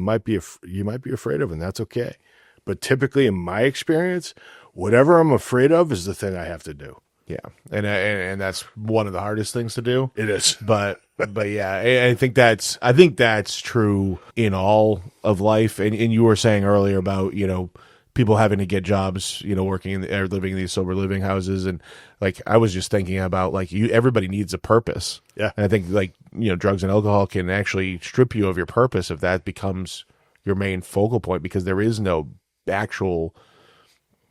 you might be afraid of, and that's okay. But typically, in my experience, whatever I'm afraid of is the thing I have to do. Yeah, and that's one of the hardest things to do. It is, but yeah, I think that's true in all of life. And you were saying earlier about, you know, people having to get jobs, you know, working or living in these sober living houses, and like I was just thinking about like everybody needs a purpose. Yeah, and I think like, you know, drugs and alcohol can actually strip you of your purpose if that becomes your main focal point, because there is no actual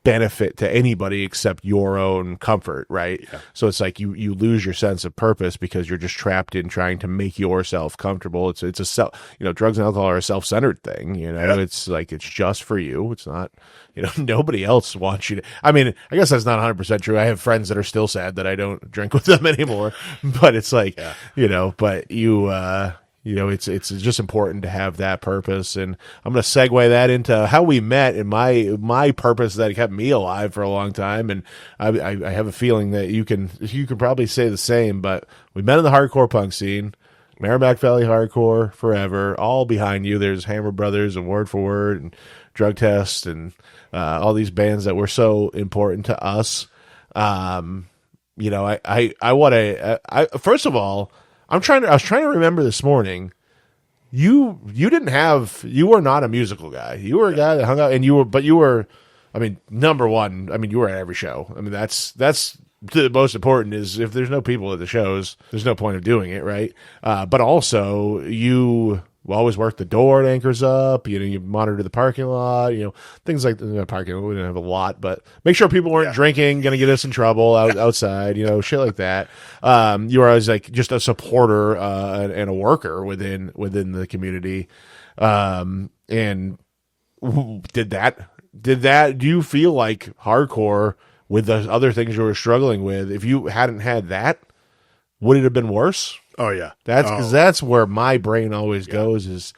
benefit to anybody except your own comfort, right? Yeah. So it's like you lose your sense of purpose because you're just trapped in trying to make yourself comfortable. It's a self, you know, drugs and alcohol are a self-centered thing, you know. Yeah. It's like it's just for you. It's not, you know, nobody else wants you to. I mean, I guess that's not 100% true. I have friends that are still sad that I don't drink with them anymore, but it's like, yeah. You know, but you know, it's just important to have that purpose, and I'm going to segue that into how we met and my purpose that kept me alive for a long time, and I have a feeling that you can probably say the same. But we met in the hardcore punk scene, Merrimack Valley Hardcore forever, all behind you. There's Hammer Brothers and Word for Word and Drug Test and all these bands that were so important to us. You know, I want to first of all. I was trying to remember this morning. You were not a musical guy. You were a guy that hung out, and you were, I mean, number one. I mean, you were at every show. I mean, that's the most important. Is if there's no people at the shows, there's no point of doing it, right? But also you always worked the door at Anchors Up. You know, you monitor the parking lot. You know, things like the parking lot. We didn't have a lot, but make sure people weren't drinking, going to get us in trouble outside. You know, shit like that. You were always like just a supporter and a worker within the community. And did that? Do you feel like hardcore with the other things you were struggling with? If you hadn't had that, would it have been worse? Oh yeah, that's where my brain always goes. Is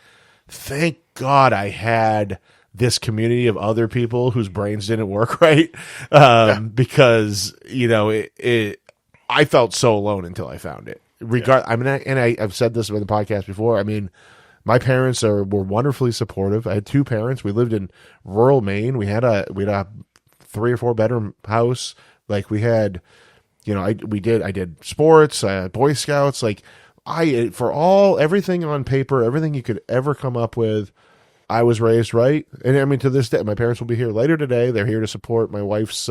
thank God I had this community of other people whose brains didn't work right, because you know I felt so alone until I found it. I mean, I've said this on the podcast before. I mean, my parents were wonderfully supportive. I had two parents. We lived in rural Maine. We had a 3 or 4 bedroom house. Like we had. You know, I did sports, Boy Scouts, like everything on paper, everything you could ever come up with, I was raised right. And I mean, to this day, my parents will be here later today. They're here to support my wife's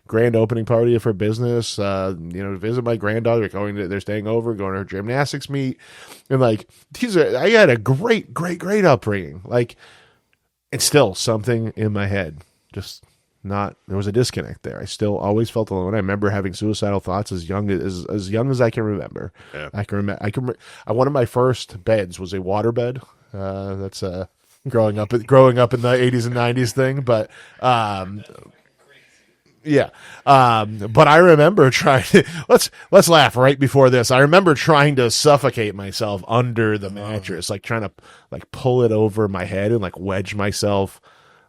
grand opening party of her business, you know, to visit my granddaughter. They're staying over, going to her gymnastics meet. And like, I had a great upbringing. Like, it's still something in my head, just there was a disconnect there. I still always felt alone. I remember having suicidal thoughts as young as I can remember. Yeah. One of my first beds was a water bed. That's growing up in the 80s and 90s thing, but yeah. But I remember trying to let's laugh right before this. I remember trying to suffocate myself under the mattress, like trying to like pull it over my head and like wedge myself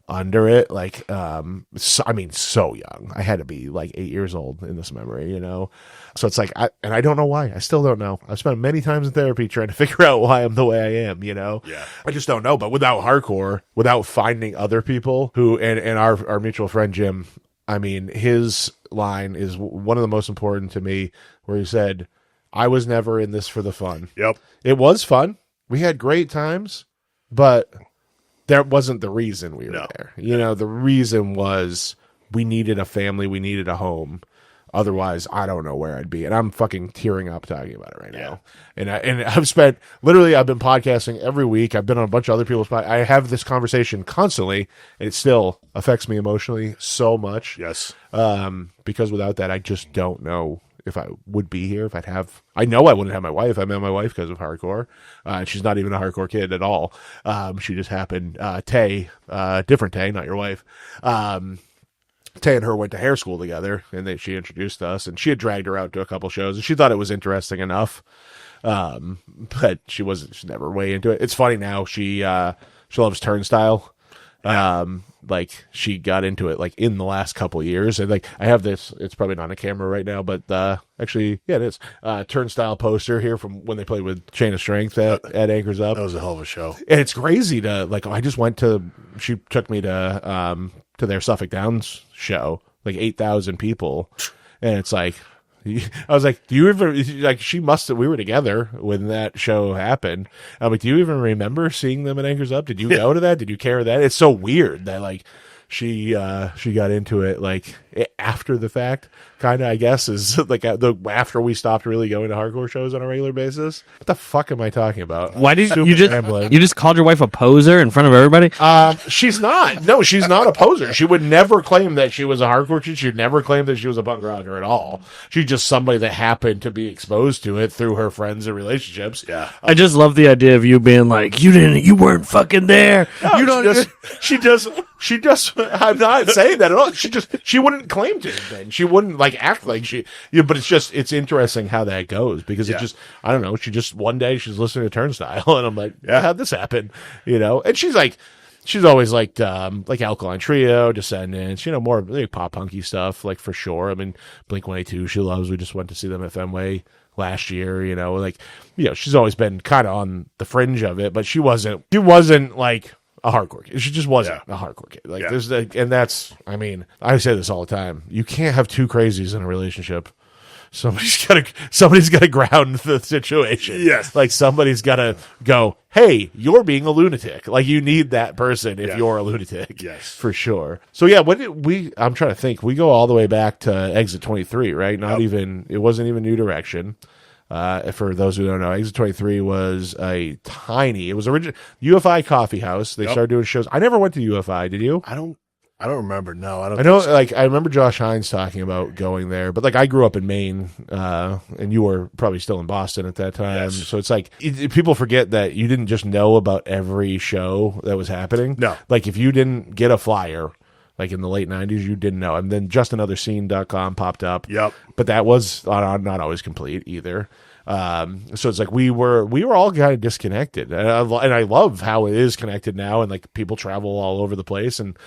under it, like so young. I had to be like 8 years old in this memory, you know. So it's like, I don't know why. I still don't know. I've spent many times in therapy trying to figure out why I'm the way I am, you know. Yeah, I just don't know. But without hardcore, without finding other people who, and our mutual friend Jim, I mean, his line is one of the most important to me, where he said, "I was never in this for the fun." Yep, it was fun. We had great times, but that wasn't the reason we were there. You know, the reason was we needed a family, we needed a home. Otherwise, I don't know where I'd be. And I'm fucking tearing up talking about it right now. And I've been podcasting every week. I've been on a bunch of other people's podcasts. I have this conversation constantly, and it still affects me emotionally so much. Yes. Because without that, I just don't know if I would be here, if I'd have, I know I wouldn't have my wife. I met my wife because of hardcore. She's not even a hardcore kid at all. She just happened, Tay, different Tay, not your wife. Tay and her went to hair school together, and she introduced us, and she had dragged her out to a couple shows, and she thought it was interesting enough. But she's never way into it. It's funny now. She loves Turnstile. Like she got into it like in the last couple years, and like I have this, it's probably not on camera right now, but actually, yeah, it is. Turnstile poster here from when they played with Chain of Strength at Anchors Up. That was a hell of a show. And it's crazy to like, I just went to, she took me to their Suffolk Downs show, like 8,000 people. And it's like, I was like, do you even, like, she must have, we were together when that show happened. I'm like, do you even remember seeing them at Anchors Up? Did you go to that? Did you carry that? It's so weird that like she got into it like after the fact, kind of, I guess, is like after we stopped really going to hardcore shows on a regular basis. What the fuck am I talking about? Why did you just called your wife a poser in front of everybody? She's not. No, she's not a poser. She would never claim that she was a hardcore chick. She'd never claim that she was a punk rocker at all. She's just somebody that happened to be exposed to it through her friends and relationships. Yeah. I just love the idea of you being like, you weren't fucking there. No, you don't. she just, I'm not saying that at all. She wouldn't claim to have been. She wouldn't like act like she, but it's interesting how that goes because it just, I don't know. She just, one day she's listening to Turnstile and I'm like, yeah, how'd this happen? And she's always liked, like Alkaline Trio, Descendants, more like pop punky stuff, like for sure. I mean, Blink-182, she loves. We just went to see them at Fenway last year, she's always been kind of on the fringe of it, but she wasn't like a hardcore kid. She just wasn't a hardcore kid. Like there's and that's, I mean, I say this all the time. You can't have two crazies in a relationship. Somebody's got to ground the situation. Yes. Like somebody's got to go, hey, you're being a lunatic. Like you need that person if you're a lunatic. Yes. For sure. So yeah, I'm trying to think. We go all the way back to Exit 23, right? It wasn't even New Direction. For those who don't know, Exit 23 was it was original UFI Coffee House. They started doing shows. I never went to UFI. Did you? I don't remember. No, I know. Like I remember Josh Hines talking about going there, but like I grew up in Maine, and you were probably still in Boston at that time. Yes. So it's like people forget that you didn't just know about every show that was happening. No, like if you didn't get a flyer, like in the late 90s, you didn't know. And then justanotherScene.com popped up. Yep. But that was not always complete either. So it's like we were all kind of disconnected, and I love how it is connected now, and like people travel all over the place, and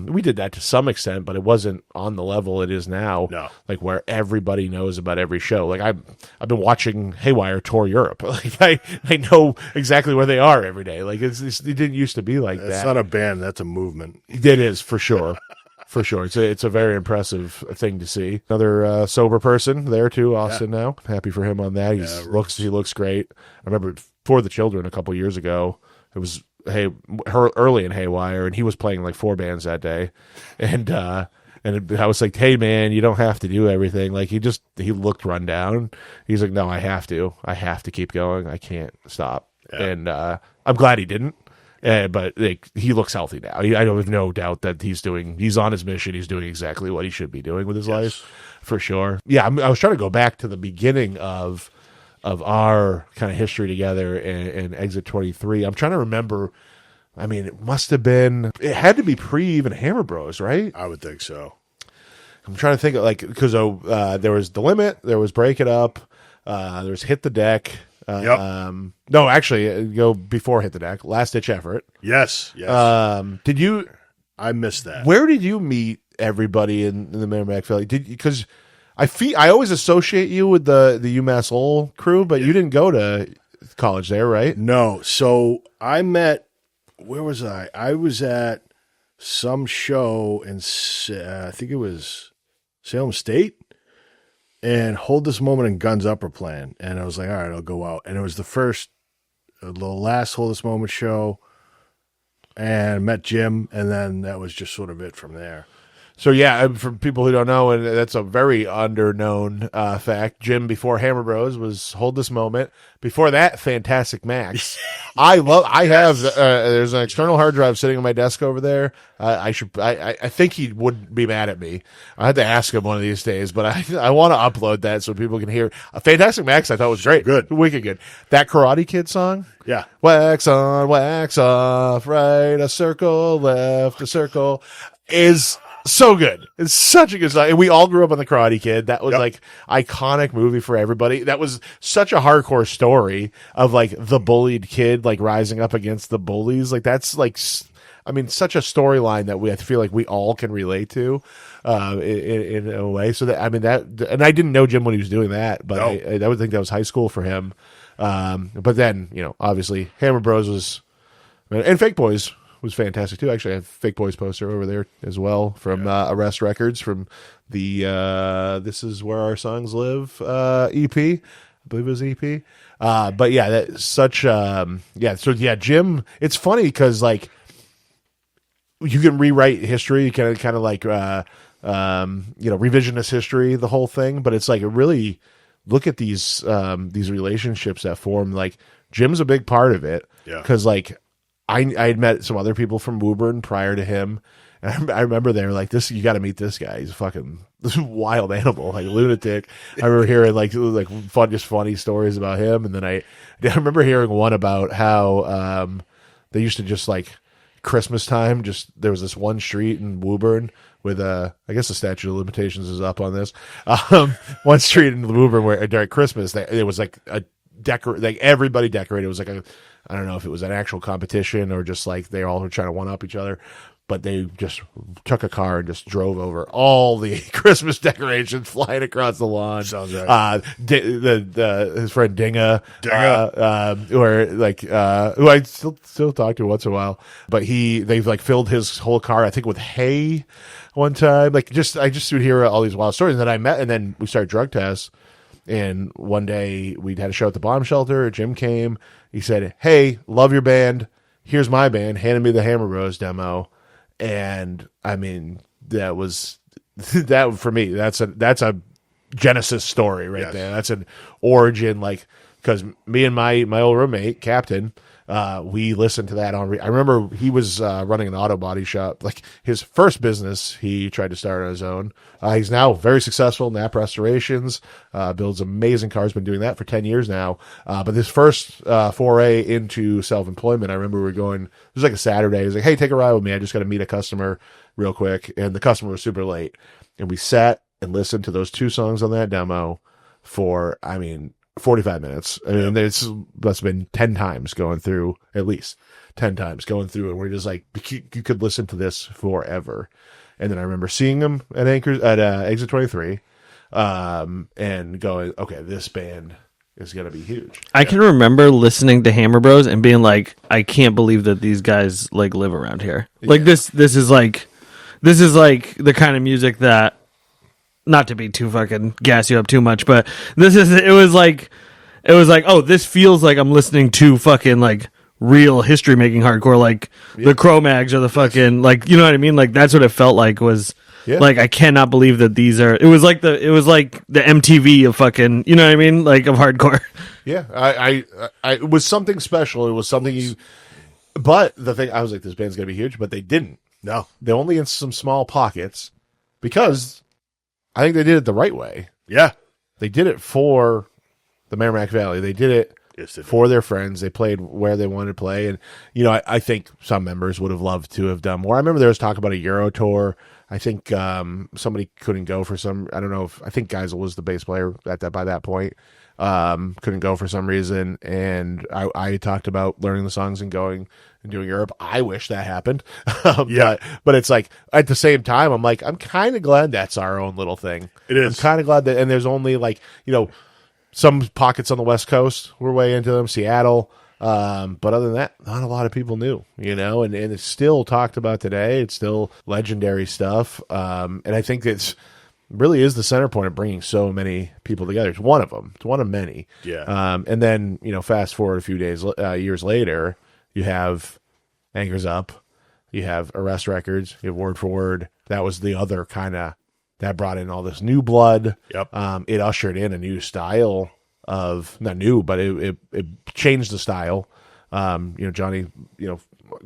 we did that to some extent, but it wasn't on the level it is now. No. Like where everybody knows about every show. Like I've been watching Haywire tour Europe. Like I know exactly where they are every day. Like it didn't used to be like that. It's not a band. That's a movement. It is for sure. For sure. It's a very impressive thing to see. Another sober person there too, Austin now. Happy for him on that. He looks great. I remember For the Children a couple years ago. It was early in Haywire, and he was playing like 4 bands that day. And I was like, hey man, you don't have to do everything. Like he looked run down. He's like, no, I have to keep going. I can't stop. Yeah. And I'm glad he didn't. But he looks healthy now. I have no doubt that he's on his mission. He's doing exactly what he should be doing with his life, for sure. Yeah, I was trying to go back to the beginning of our kind of history together and Exit 23. I'm trying to remember. I mean, it had to be pre even Hammer Bros, right? I would think so. I'm trying to think of because there was The Limit, there was Break It Up, there was Hit the Deck. No, actually, go before Hit the Deck. Last Ditch Effort. Yes. Did you? I missed that. Where did you meet everybody in the Merrimack Valley? Because I always associate you with the UMass Lowell crew, but you didn't go to college there, right? No. So I met. Where was I? I was at some show in I think it was Salem State. And Hold This Moment and Guns Up were playing. And I was like, all right, I'll go out. And it was the last Hold This Moment show. And met Jim. And then that was just sort of it from there. So yeah, for people who don't know, and that's a very under-known fact, Jim before Hammer Bros was Hold This Moment. Before that, Fantastic Max. I have there's an external hard drive sitting on my desk over there. I think he would be mad at me. I had to ask him one of these days, but I want to upload that so people can hear. Fantastic Max I thought was great. Good. Wicked good. That Karate Kid song? Yeah. Wax on, wax off, right a circle, left a circle is so good. It's such a good song. And we all grew up on the Karate Kid. That was like iconic movie for everybody. That was such a hardcore story of like the bullied kid, like rising up against the bullies. Like that's like, I mean, such a storyline that I feel like we all can relate to, in a way. So that, I mean, and I didn't know Jim when he was doing that, but I would think that was high school for him. But then, obviously Hammer Bros and Fake Boys was fantastic too. Actually, I have Fake Boys poster over there as well from Arrest Records from the This Is Where Our Songs Live EP. I believe it was EP. But yeah, that's such so Jim, it's funny because like you can rewrite history, kind of like revisionist history, the whole thing, but it's like a really look at these relationships that form. Like Jim's a big part of it because like I had met some other people from Woburn prior to him, and I remember they were like, "You got to meet this guy. He's this wild animal, like lunatic." I remember hearing like funny stories about him, and then I remember hearing one about how they used to just like Christmas time. Just there was this one street in Woburn with I guess the statute of limitations is up on this. One street in Woburn where during Christmas it was like like everybody decorated. It was like I don't know if it was an actual competition or just like they all were trying to one up each other, but they just took a car and just drove over all the Christmas decorations flying across the lawn. Sounds right. His friend Dinga, who I still talk to once in a while, but they've like filled his whole car, I think, with hay one time. Like I just would hear all these wild stories. And then I met, and then we started drug tests. And one day we'd had a show at the bomb shelter. Jim came. He said, "Hey, love your band. Here's my band." Handed me the Hammer Bros demo. And I mean, that was that for me. That's a Genesis story right there. That's an origin, like, because me and my old roommate, Captain, we listened to that on. I remember he was running an auto body shop, like his first business. He tried to start on his own. He's now very successful. Nap Restorations, builds amazing cars. Been doing that for 10 years now. But this first foray into self-employment, I remember we were going. It was like a Saturday. He was like, "Hey, take a ride with me. I just got to meet a customer real quick." And the customer was super late, and we sat and listened to those two songs on that demo for 45 minutes. I mean, must have been 10 times going through, at least 10 times going through. And we're just like, you could listen to this forever. And then I remember seeing them at Exit 23, and going, okay, this band is going to be huge. I can remember listening to Hammer Bros and being like, I can't believe that these guys like live around here. Like this is like the kind of music that, not to be too fucking gas you up too much, but it was like, oh, this feels like I'm listening to fucking like real history making hardcore, like the Cro-Mags or the fucking, like, you know what I mean? Like that's what it felt like was like, I cannot believe that these are, it was like the MTV of fucking, you know what I mean? Like of hardcore. Yeah. I it was something special. It was something but the thing, I was like, this band's going to be huge, but they didn't. No, they only in some small pockets because I think they did it the right way. Yeah. They did it for the Merrimack Valley. They did it for their friends. They played where they wanted to play. And, I think some members would have loved to have done more. I remember there was talk about a Euro tour. I think somebody couldn't go for some, I don't know I think Geisel was the bass player by that point. Couldn't go for some reason. And I talked about learning the songs and going and doing Europe. I wish that happened. But it's like, at the same time, I'm like, I'm kind of glad that's our own little thing. It is. I'm kind of glad that, and there's only like, some pockets on the West Coast, we're way into them, Seattle. But other than that, not a lot of people knew, and it's still talked about today. It's still legendary stuff. And I think it's really is the center point of bringing so many people together. It's one of them. It's one of many. Yeah. And then, fast forward a few years later, you have Anchors Up, you have Arrest Records, you have Word for Word, That was the other kind of that brought in all this new blood. Yep. It ushered in a new style of not new, but it changed the style. Johnny,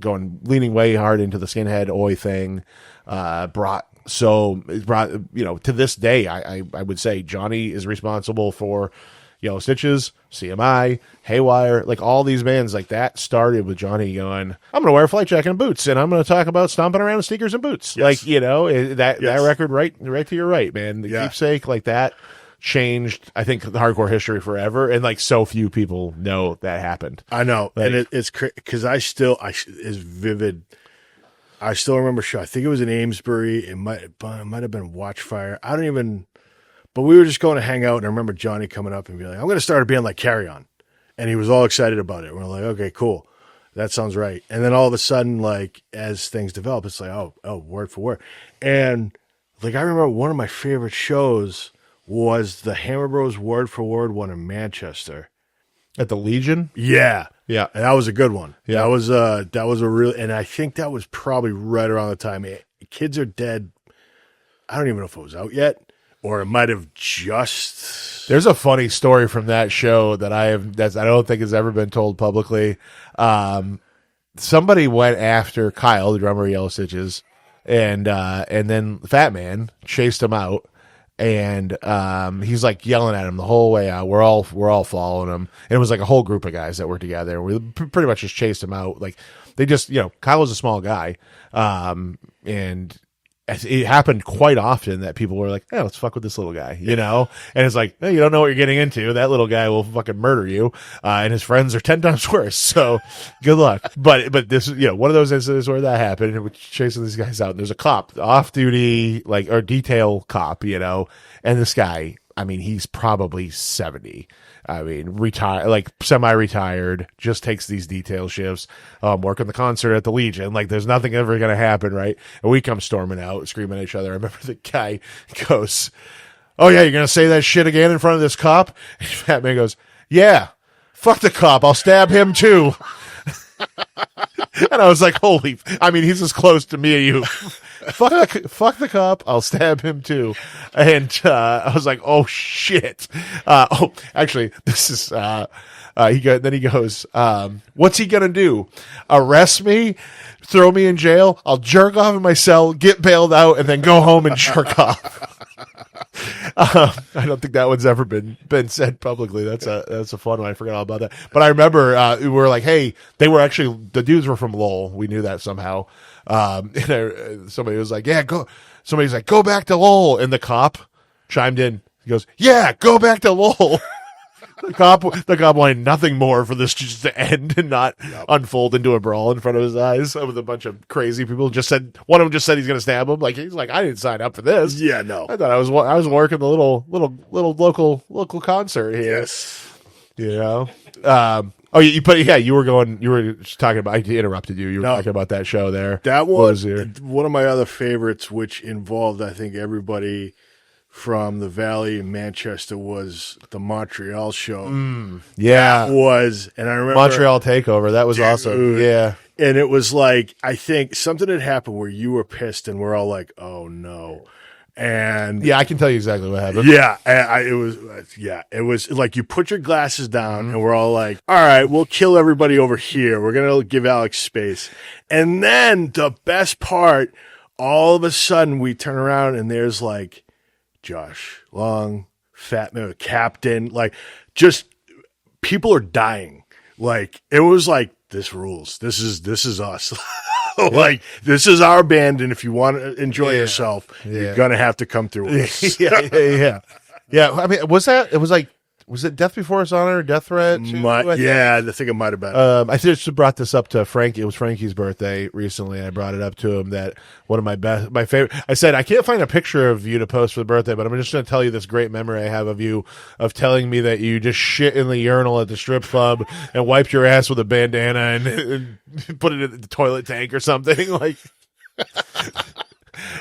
leaning way hard into the skinhead oi thing, brought to this day, I would say Johnny is responsible for Yellow Stitches, CMI, Haywire, like all these bands like that started with Johnny going, I'm going to wear a flight jacket and boots, and I'm going to talk about stomping around in sneakers and boots. Yes. That record, right to your right, man. The Keepsake, like that changed, I think, the hardcore history forever, and like so few people know that happened. I know, like, and it's because is vivid. I still remember show. I think it was in Amesbury. It might have been Watchfire. I don't even. But we were just going to hang out, and I remember Johnny coming up and being like, I'm going to start a band like Carry On. And he was all excited about it. We're like, okay, cool. That sounds right. And then all of a sudden, like, as things develop, it's like, oh, word for word. And, like, I remember one of my favorite shows was the Hammer Bros Word for Word one in Manchester. At the Legion? Yeah. Yeah. And that was a good one. Yeah. That was a real, and I think that was probably right around the time Kids Are Dead. I don't even know if it was out yet. Or it might have just. There's a funny story from that show that I don't think has ever been told publicly. Somebody went after Kyle, the drummer of Yellow Stitches, and then Fat Man chased him out, and he's like yelling at him the whole way out. We're all following him, and it was like a whole group of guys that were together. We pretty much just chased him out. Like they just, Kyle was a small guy, and it happened quite often that people were like, "Hey, let's fuck with this little guy," and it's like, hey, you don't know what you're getting into. That little guy will fucking murder you, and his friends are 10 times worse. So, good luck. But this is one of those incidents where that happened, and we're chasing these guys out. And there's a cop, off duty, or detail cop, and this guy, I mean, he's probably 70. I mean, retired, like semi-retired, just takes these detail shifts, working the concert at the Legion. Like, there's nothing ever going to happen, right? And we come storming out, screaming at each other. I remember the guy goes, "Oh, yeah, you're going to say that shit again in front of this cop?" And Fat Man goes, "Yeah, fuck the cop. I'll stab him too." And I was like, he's as close to me and you. Fuck the cop. I'll stab him too. And I was like, oh shit. Actually, this is. He goes. What's he gonna do? Arrest me? Throw me in jail? I'll jerk off in my cell, get bailed out, and then go home and jerk off. I don't think that one's ever been said publicly. That's a fun one. I forgot all about that. But I remember we were like, hey, they were actually, the dudes were from Lowell. We knew that somehow. And somebody was like, yeah, go. Somebody's like, go back to Lowell. And the cop chimed in. He goes, yeah, go back to Lowell. The cop wanted nothing more for this just to end and not unfold into a brawl in front of his eyes with a bunch of crazy people. One of them just said he's going to stab him. Like, he's like, I didn't sign up for this. Yeah, no. I thought I was working the little local concert here. Yes. You were just talking about, I interrupted you. You were talking about that show there. That was one of my other favorites, which involved, I think, everybody from the Valley in Manchester, was the Montreal show. Yeah. That was, and I remember Montreal Takeover. That was awesome. Yeah. And it was like, I think something had happened where you were pissed and we're all like, oh no. And yeah, I can tell you exactly what happened. Yeah. It was like you put your glasses down and we're all like, all right, we'll kill everybody over here. We're going to give Alex space. And then the best part, all of a sudden we turn around and there's like, Josh Long, Fat Man, Captain, like, just people are dying. Like, it was like, this rules. This is us. Like, this is our band, and if you want to enjoy yourself, you're gonna have to come through with us. Yeah. I mean, was it Death Before Dishonor, Death Threat? I think it might have been. I just brought this up to Frankie. It was Frankie's birthday recently. I brought it up to him that one of my favorite. I said, I can't find a picture of you to post for the birthday, but I'm just going to tell you this great memory I have of you, of telling me that you just shit in the urinal at the strip club and wiped your ass with a bandana and put it in the toilet tank or something. Like,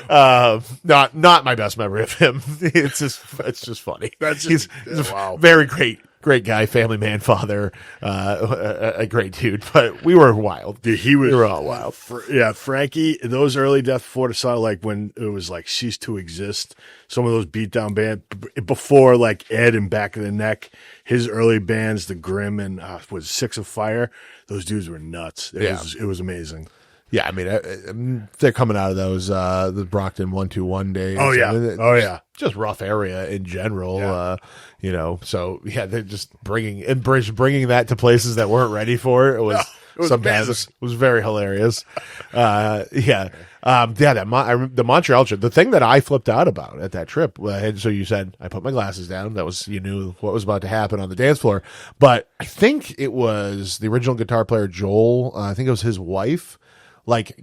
not my best memory of him. It's just funny. He's a very great great guy, family man, father, a great dude. But we were wild. Dude, we were all wild. Frankie, those early Death Before Dishonor, like when it was like Cease to Exist, some of those beatdown bands before like Ed and Back of the Neck, his early bands, the Grim and was Six of Fire. Those dudes were nuts. It was amazing. Yeah, I mean, they're coming out of those the Brockton 121 days. Oh yeah, just rough area in general. Yeah. So yeah, they're just bringing that to places that weren't ready for it. It was, it was very hilarious. The Montreal trip. The thing that I flipped out about at that trip, and so you said I put my glasses down. That was, you knew what was about to happen on the dance floor. But I think it was the original guitar player Joel. I think it was his wife. Like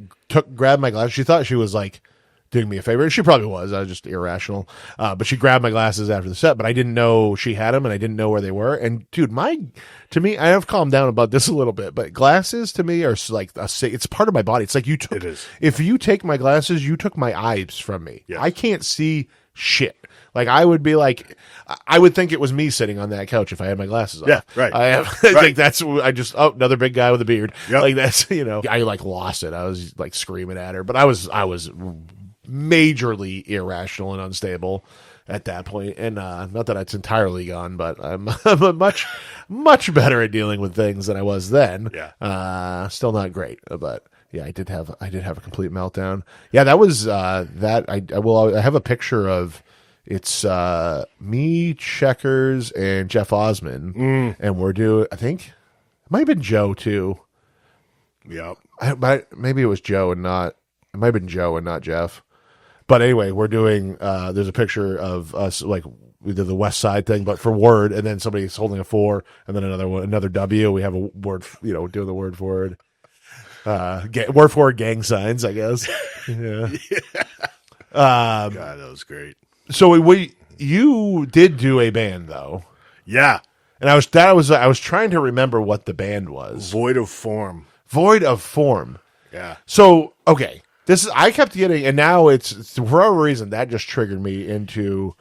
grabbed my glasses. She thought she was like doing me a favor. She probably was. I was just irrational. But she grabbed my glasses after the set, but I didn't know she had them and I didn't know where they were. And dude, to me, I have calmed down about this a little bit, but glasses to me are like it's part of my body. It's like it is. If you take my glasses, you took my eyes from me. Yes. I can't see shit. Like I would be like, I would think it was me sitting on that couch if I had my glasses on. Yeah, right. I think that's, another big guy with a beard. Yep. Like that's, I like lost it. I was like screaming at her, but I was majorly irrational and unstable at that point. And, not that it's entirely gone, but I'm much, much better at dealing with things than I was then. Yeah. Still not great, but yeah, I did have a complete meltdown. Yeah, that was, I have a picture of, it's me, Checkers, and Jeff Osmond, and we're doing. I think it might have been Joe too. Yep. Maybe it was Joe and not. It might have been Joe and not Jeff. But anyway, we're doing. There's a picture of us like we did the West Side thing, but for word, and then somebody's holding a 4, and then another W. We have a word. Doing the word forward. Word forward gang signs, I guess. Yeah. God, that was great. So you did do a band though. Yeah. And I was trying to remember what the band was. Void of Form. Void of Form. Yeah. So, okay. I kept getting, and now it's for whatever reason that just triggered me into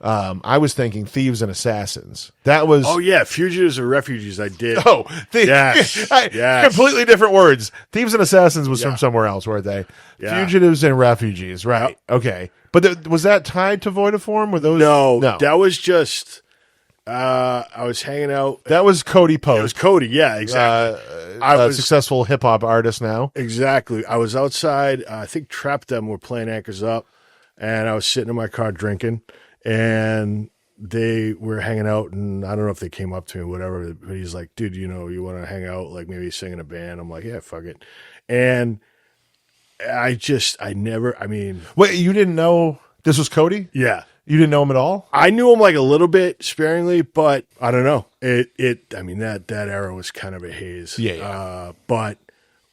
I was thinking Thieves and Assassins. That was Oh yeah, Fugitives or Refugees I did. Oh, yes. Yes. Completely different words. Thieves and Assassins was from somewhere else, weren't they? Yeah. Fugitives and Refugees, right. Yep. Okay. But was that tied to Void of Form? Were those No. That was just I was hanging out. That was Cody Pope. It was Cody, yeah, exactly. I was a successful hip hop artist now. Exactly. I was outside, I think Trap Them were playing Anchors Up, and I was sitting in my car drinking, and they were hanging out, and I don't know if they came up to me or whatever, but he's like, dude, you want to hang out, like maybe sing in a band? I'm like, yeah, fuck it. And wait, you didn't know this was Cody? Yeah. You didn't know him at all? I knew him like a little bit sparingly, but I don't know. That era was kind of a haze. Yeah. But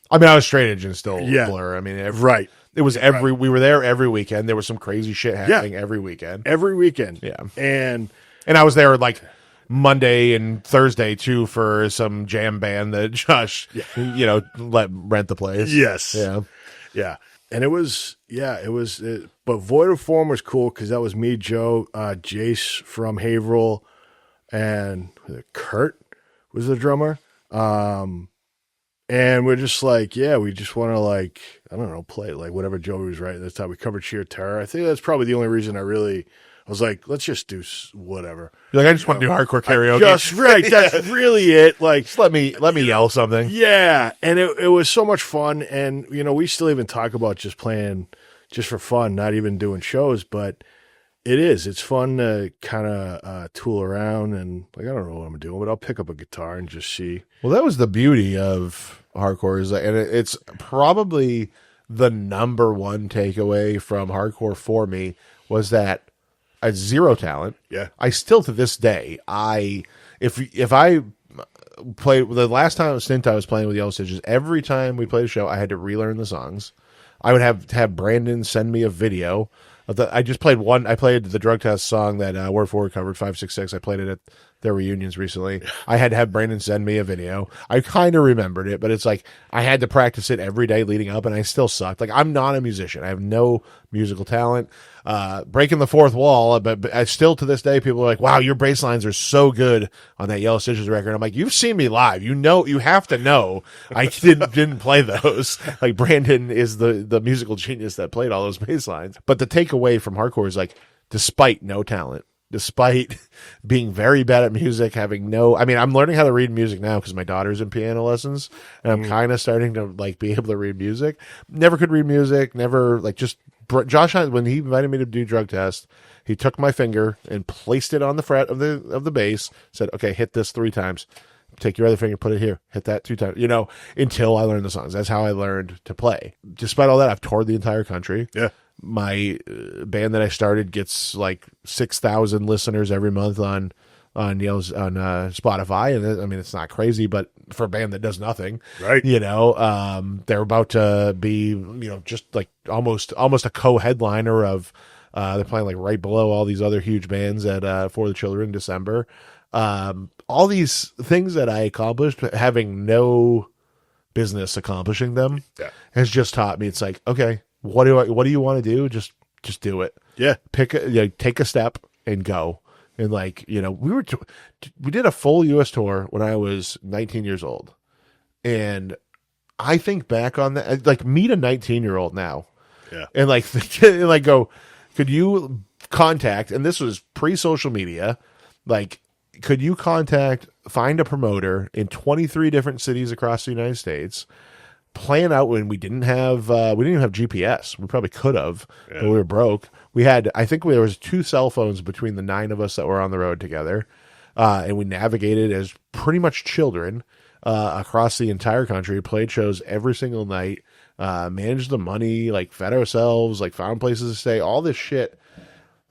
I was straight edge and still blur. Right. It was we were there every weekend. There was some crazy shit happening every weekend. Every weekend. Yeah. And I was there like Monday and Thursday too for some jam band that Josh, let rent the place. Yes. Yeah. Yeah. And it was, but Void of Form was cool because that was me, Joe, Jace from Haverhill, and Kurt was the drummer. And we're just like, we just want to like, I don't know, play like whatever Joey was writing. That's how we covered Sheer Terror. I think that's probably the only reason I was like, let's just do whatever. You're like, I just want to do hardcore karaoke. Just right. That's really it. Like, just let me yell something. Yeah. And it was so much fun. And, we still even talk about just playing just for fun, not even doing shows, but it's fun to kind of tool around and like, I don't know what I'm doing, but I'll pick up a guitar and just see. Well, that was the beauty of hardcore and it's probably the number one takeaway from hardcore for me was that I had zero talent. Yeah. I still to this day, if I played the last stint I was playing with Yellow Stitches, every time we played a show, I had to relearn the songs. I would have to have Brandon send me a video. I just played one. I played the Drug Test song that Word for Word covered 566. I played it at their reunions recently. I had to have Brandon send me a video. I kind of remembered it, but it's like I had to practice it every day leading up, and I still sucked. Like, I'm not a musician. I have no musical talent. Breaking the fourth wall, but I still to this day, people are like, wow, your bass lines are so good on that Yellow Stitches record. I'm like, you've seen me live. You know, you have to know I didn't play those. Like, Brandon is the musical genius that played all those bass lines. But the takeaway from hardcore is like, despite no talent, despite being very bad at music, having I'm learning how to read music now because my daughter's in piano lessons, and I'm kind of starting to like be able to read music. Never could read music. Never like just Josh, when he invited me to do drug test, he took my finger and placed it on the fret of the bass. Said, "Okay, hit this 3 times. Take your other finger, put it here. Hit that 2 times." Until I learned the songs. That's how I learned to play. Despite all that, I've toured the entire country. Yeah. My band that I started gets like 6,000 listeners every month on Spotify, and it's not crazy, but for a band that does nothing, right? They're about to be just like almost a co-headliner of they're playing like right below all these other huge bands at For the Children in December. All these things that I accomplished, having no business accomplishing them, has just taught me. It's like, okay, what do you want to do? Just do it. Yeah. Take a step and go. And we did a full U.S. tour when I was 19 years old. And I think back on that, like, meet a 19-year-old now. Yeah. And go, could you contact, and this was pre-social media, like, could you find a promoter in 23 different cities across the United States, plan out when we didn't even have GPS. We probably could have, but we were broke. I think there was 2 cell phones between the 9 of us that were on the road together. And we navigated as pretty much children, across the entire country, played shows every single night, managed the money, like fed ourselves, like found places to stay, all this shit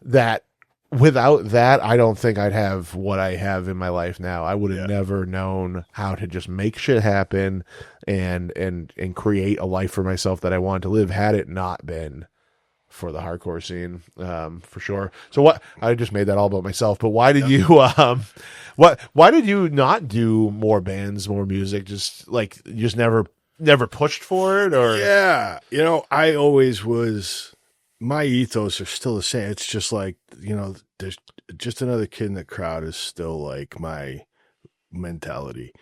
that without that, I don't think I'd have what I have in my life now. I would have never known how to just make shit happen and create a life for myself that I wanted to live had it not been for the hardcore scene, for sure. So I just made that all about myself, but why did you, why did you not do more bands, more music? Just never pushed for it, or? Yeah. I always was, my ethos are still the same. It's just like, there's just another kid in the crowd is still like my mentality.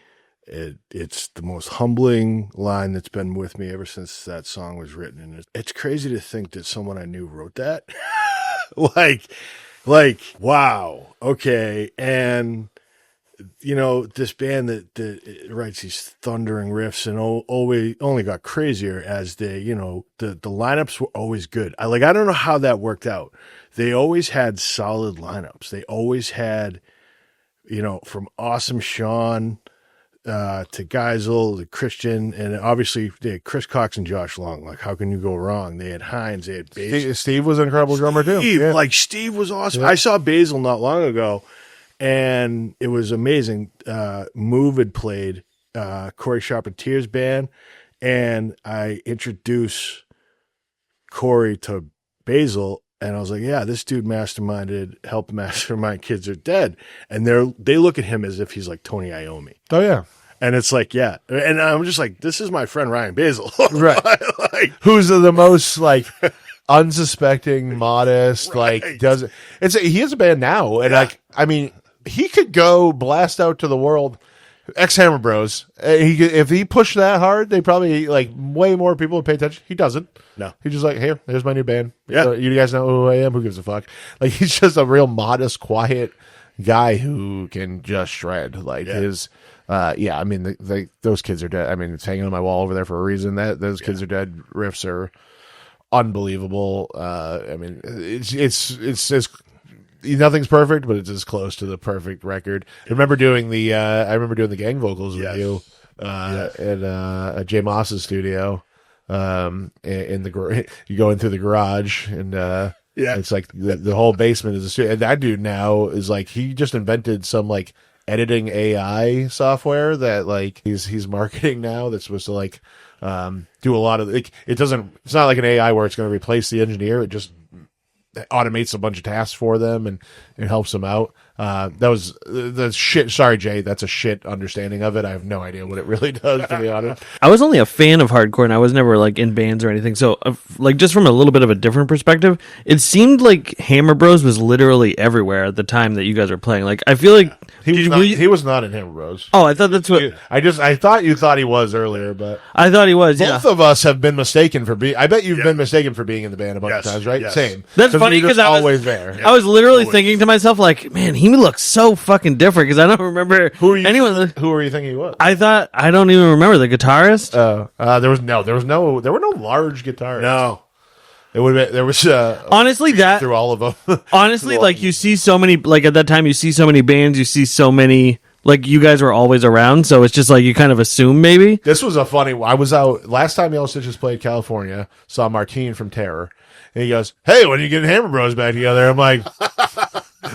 It's the most humbling line that's been with me ever since that song was written. And it's crazy to think that someone I knew wrote that. like, wow. Okay. And, this band that writes these thundering riffs and only got crazier as the lineups were always good. I don't know how that worked out. They always had solid lineups. They always had, from Awesome Sean, to Geisel, to Christian, and obviously they had Chris Cox and Josh Long. Like, how can you go wrong? They had Hines, they had Basil. Steve was an incredible drummer too. Steve was awesome. Yeah. I saw Basil not long ago, and it was amazing. Move had played Corey Charpentier's band, and I introduced Corey to Basil, and I was like, yeah, this dude helped mastermind Kids Are Dead. And they look at him as if he's like Tony Iommi. Oh, yeah. And it's like, yeah. And I'm just like, this is my friend Ryan Basil. Right. Who's the most unsuspecting, modest, right. He has a band now. And he could go blast out to the world. Ex-Hammer Bros. If he pushed that hard, they probably way more people would pay attention. He doesn't. No. He's just like, here's my new band. Yeah. You guys know who I am? Who gives a fuck? He's just a real modest, quiet guy who can just shred. Those Kids Are Dead. It's hanging on my wall over there for a reason. Those Kids Are Dead riffs are unbelievable. It's nothing's perfect, but it's as close to the perfect record. I remember doing the gang vocals with you at Jay Moss's studio. In you go in through the garage, and it's like the whole basement is a studio. And that dude now is he just invented some editing AI software that he's marketing now. That's supposed to do a lot of it's not like an AI where it's going to replace the engineer. It just automates a bunch of tasks for them and it helps them out. That was the shit. Sorry, Jay. That's a shit understanding of it. I have no idea what it really does, to be honest. I was only a fan of hardcore, and I was never like in bands or anything. So, like, just from a little bit of a different perspective, it seemed like Hammer Bros was literally everywhere at the time that you guys were playing. Like, I feel like he was not in Hammer Bros. Oh, I thought that's what I thought you thought he was earlier, but I thought he was. Both of us have been mistaken for being. I bet you've been mistaken for being in the band a bunch of times, right? Yes. Same. That's funny because I was always there. I was literally thinking to myself, like, man, he looks so fucking different because I don't remember Who were you thinking he was? I don't even remember the guitarist. There were no large guitarists. No. It would have been, there was honestly that through all of them. honestly, like you see so many, like at that time you see so many bands, you see so many, like you guys were always around, so it's just like you kind of assume maybe. This was a funny. I was out last time Yellow Stitches played California. Saw Martine from Terror, and he goes, "Hey, when are you getting Hammer Bros back together?" I'm like,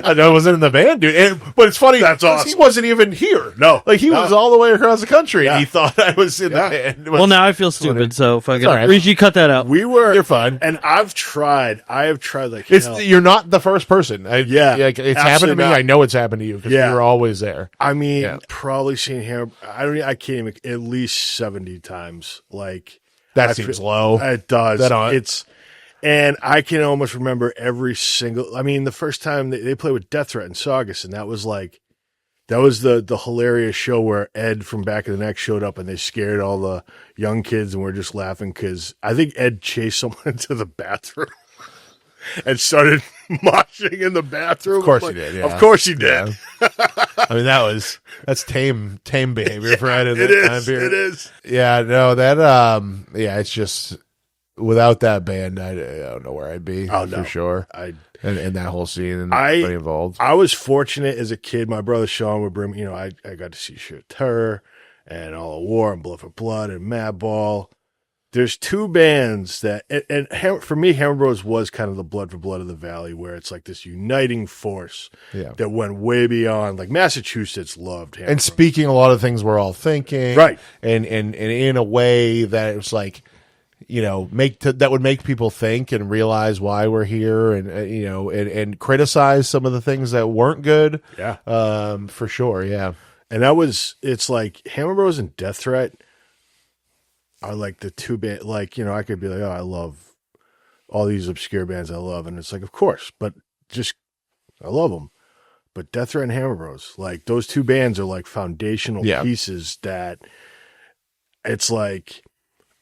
I know I wasn't in the band, dude. But it's funny. That's awesome. He wasn't even here. No, like he was all the way across the country, and he thought I was in the band. Well, now I feel stupid, so fucking all right. Richie, cut that out. You're fine. And I have tried like hell. You're not the first person. Like, it's happened to me. not. I know it's happened to you because you were always there. I mean, probably seen him. I can't even at least 70 times. Like That seems low. It does. It's. And I can almost remember every single. I mean, the first time they played with Death Threat in Saugus, and that was the hilarious show where Ed from Back of the Neck showed up, and they scared all the young kids, and we're just laughing because I think Ed chased someone into the bathroom and started moshing in the bathroom. Of course he did. Yeah. Of course he did. Yeah. I mean, that's tame behavior for Ed in that time period. It is. Yeah. No. That. It's just. Without that band, I don't know where I'd be for sure. And that whole scene and everybody involved. I was fortunate as a kid. My brother Sean would bring me. I got to see Sheer Terror and All of War and Blood for Blood and Madball. There's two bands that, and for me, Hammer Bros was kind of the Blood for Blood of the Valley, where it's like this uniting force that went way beyond. Like Massachusetts loved Hammer Bros. Speaking a lot of things we're all thinking, right? And in a way that it's like. That would make people think and realize why we're here, and and criticize some of the things that weren't good. Yeah, for sure. Yeah, and it's like Hammer Bros and Death Threat are like the two band. Like I could be like, oh, I love all these obscure bands I love, and it's like, of course, but just I love them. But Death Threat and Hammer Bros, like those two bands are like foundational pieces that it's like.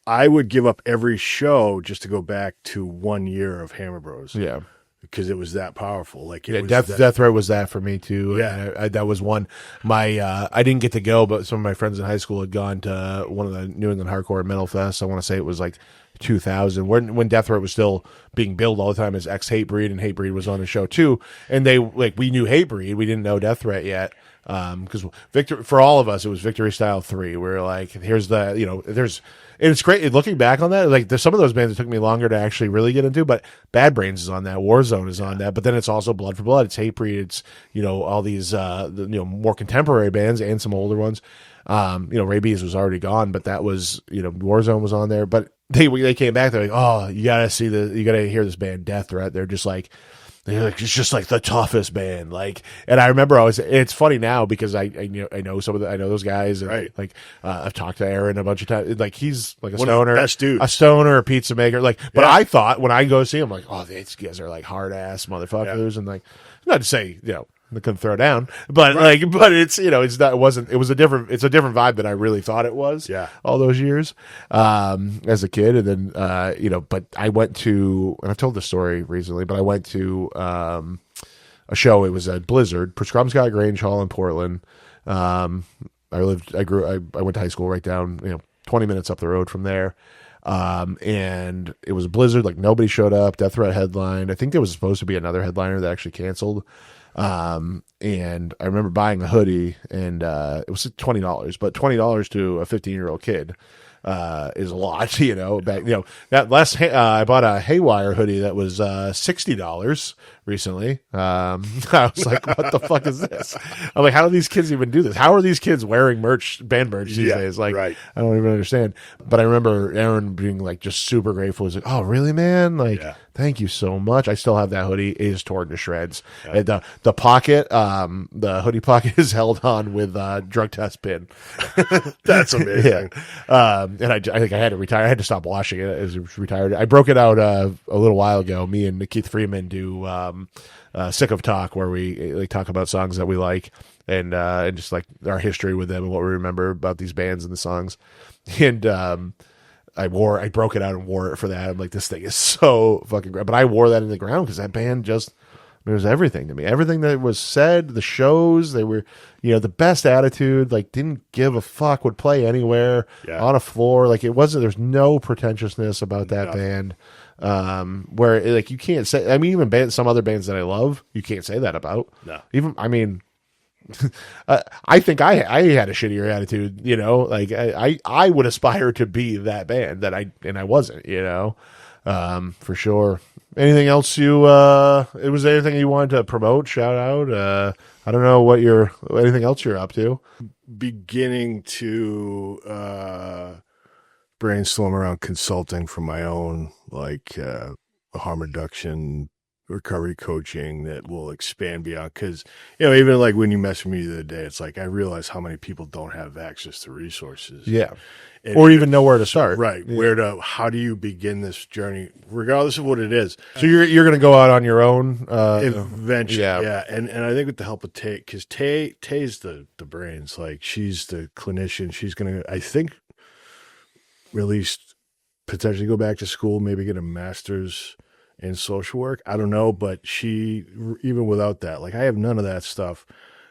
I would give up every show just to go back to 1 year of Hammer Bros. Yeah. Because it was that powerful. Like Death Threat was that for me too. Yeah. That was one. I didn't get to go, but some of my friends in high school had gone to one of the New England Hardcore Metal Fest. I want to say it was like 2000, when Death Threat was still being billed all the time as ex Hatebreed, and Hatebreed was on the show too. And we knew Hatebreed, we didn't know Death Threat yet. Because for all of us, it was Victory Style 3. We're like, here's there's. And it's great looking back on that. Like, there's some of those bands that took me longer to actually really get into, but Bad Brains is on that. Warzone is on that. But then it's also Blood for Blood. It's Hatebreed. It's all these more contemporary bands and some older ones. Rabies was already gone, but that was Warzone was on there. But they came back. They're like, oh, you gotta hear this band Death Threat. They're it's just like the toughest band. Like, and I remember it's funny now because I know those guys. And right. Like, I've talked to Aaron a bunch of times. Like, he's like One of the best dudes. a stoner, a pizza maker. Like, but I thought when I go see him, like, oh, these guys are like hard ass motherfuckers. And like, not to say, they couldn't throw down, but but it's it's a different vibe than I really thought it was. Yeah. All those years, as a kid. And then, but I went to, and I've told this story recently, but I went to, a show. It was at Blizzard, Prescott Grange Hall in Portland. I went to high school right down, 20 minutes up the road from there. And it was a Blizzard, like nobody showed up. Death Threat headlined. I think there was supposed to be another headliner that actually canceled. And I remember buying a hoodie, and it was $20, but $20 to a 15-year-old kid is a lot, back, that last I bought a Haywire hoodie that was $60, recently. I was like, what the fuck is this? I'm like, how do these kids even do this? How are these kids wearing band merch these days? Like, right. I don't even understand. But I remember Aaron being like just super grateful. He's like, oh, really, man? Like, thank you so much. I still have that hoodie. It is torn to shreds. And the pocket, the hoodie pocket is held on with drug test pin. That's amazing. And I think I had to retire. I had to stop washing it as it was retired. I broke it out a little while ago. Me and Keith Freeman do Sick of Talk, where we like talk about songs that we like and just like our history with them and what we remember about these bands and the songs. And I broke it out and wore it for that. I'm like, this thing is so fucking great. But I wore that in the ground because that band just, it was everything to me. Everything that was said, the shows, they were, the best attitude, like didn't give a fuck, would play anywhere on a floor. Like it wasn't, there's no pretentiousness about that band. Where like you can't say, I mean, even some other bands that I love, you can't say that about. No. Even, I mean, I think I had a shittier attitude, like I would aspire to be that band and I wasn't, for sure. Anything else was there anything you wanted to promote, shout out? I don't know anything else you're up to. Beginning to brainstorm around consulting for my own, like harm reduction, recovery coaching that will expand beyond, because even like when you messaged me the other day, it's like I realize how many people don't have access to resources, or even know where to start, right? How do you begin this journey, regardless of what it is? So you're going to go out on your own eventually, and I think with the help of Tay, because Tay's the brains, like she's the clinician. She's going to, I think, released, potentially go back to school, maybe get a master's in social work. I don't know, but she, even without that, like I have none of that stuff,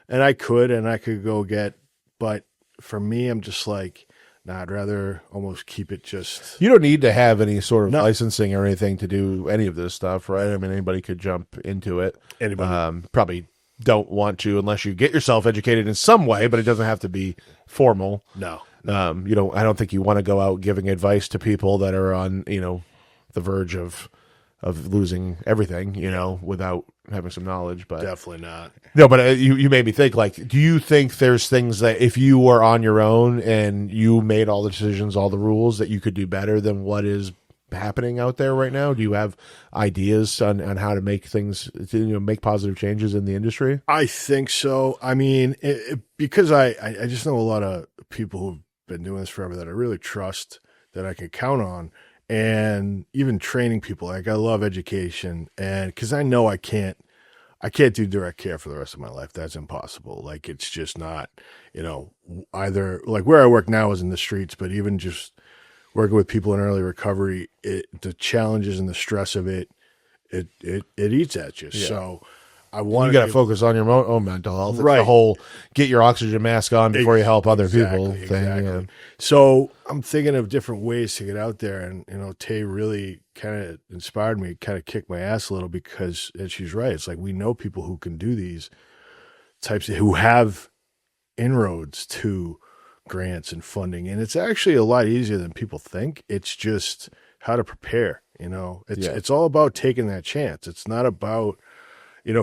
and I could go get, but for me, I'm just like, nah, I'd rather almost keep it just. You don't need to have any sort of licensing or anything to do any of this stuff, right? I mean, anybody could jump into it. Anybody. Probably don't want to unless you get yourself educated in some way, but it doesn't have to be formal. No. I don't think you want to go out giving advice to people that are on, the verge of losing everything, without having some knowledge. But definitely not. No, but you made me think, like, do you think there's things that if you were on your own and you made all the decisions, all the rules, that you could do better than what is happening out there right now? Do you have ideas on how to make things, make positive changes in the industry? I think so. I mean, because I just know a lot of people who've been doing this forever that I really trust, that I can count on, and even training people. Like I love education, and because I know I can't do direct care for the rest of my life. That's impossible. Like it's just not, either like where I work now is in the streets, but even just working with people in early recovery, the challenges and the stress of it eats at you. Yeah. So you got to focus on your own mental health. It's right. the whole get your oxygen mask on before you help other people thing. Exactly. Yeah. So I'm thinking of different ways to get out there, and Tay really kind of inspired me, kind of kicked my ass a little, because, and she's right, it's like we know people who can do these types who have inroads to grants and funding, and it's actually a lot easier than people think. It's just how to prepare. It's all about taking that chance. It's not about,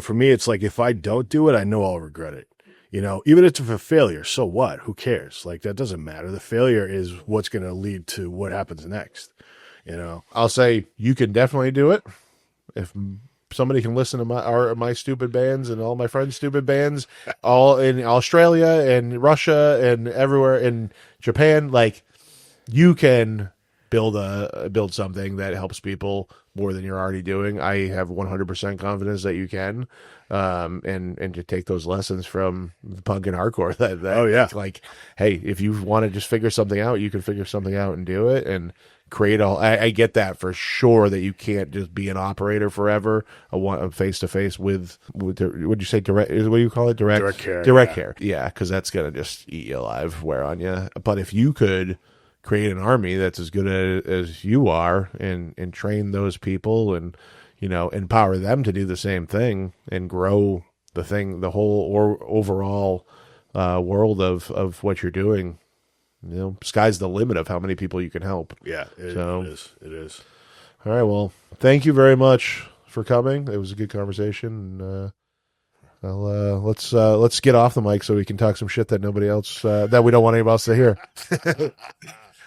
for me, it's like if I don't do it, I know I'll regret it. Even if it's a failure, so what? Who cares? Like that doesn't matter. The failure is what's going to lead to what happens next. I'll say you can definitely do it if somebody can listen to my stupid bands and all my friends' stupid bands, all in Australia and Russia and everywhere in Japan. Like you can build something that helps people more than you're already doing. I have 100% confidence that you can, and to take those lessons from the punk and hardcore. Like, hey, if you want to just figure something out, you can figure something out and do it and create I get that for sure, that you can't just be an operator forever, a face-to-face with would you say direct, what do you call it? Direct care. Yeah, because that's going to just eat you alive, wear on you. But if you could create an army that's as good as you are and train those people and, empower them to do the same thing and grow the whole overall world of what you're doing, sky's the limit of how many people you can help. Yeah, it is. All right. Well, thank you very much for coming. It was a good conversation. And, let's get off the mic so we can talk some shit that nobody else that we don't want anybody else to hear.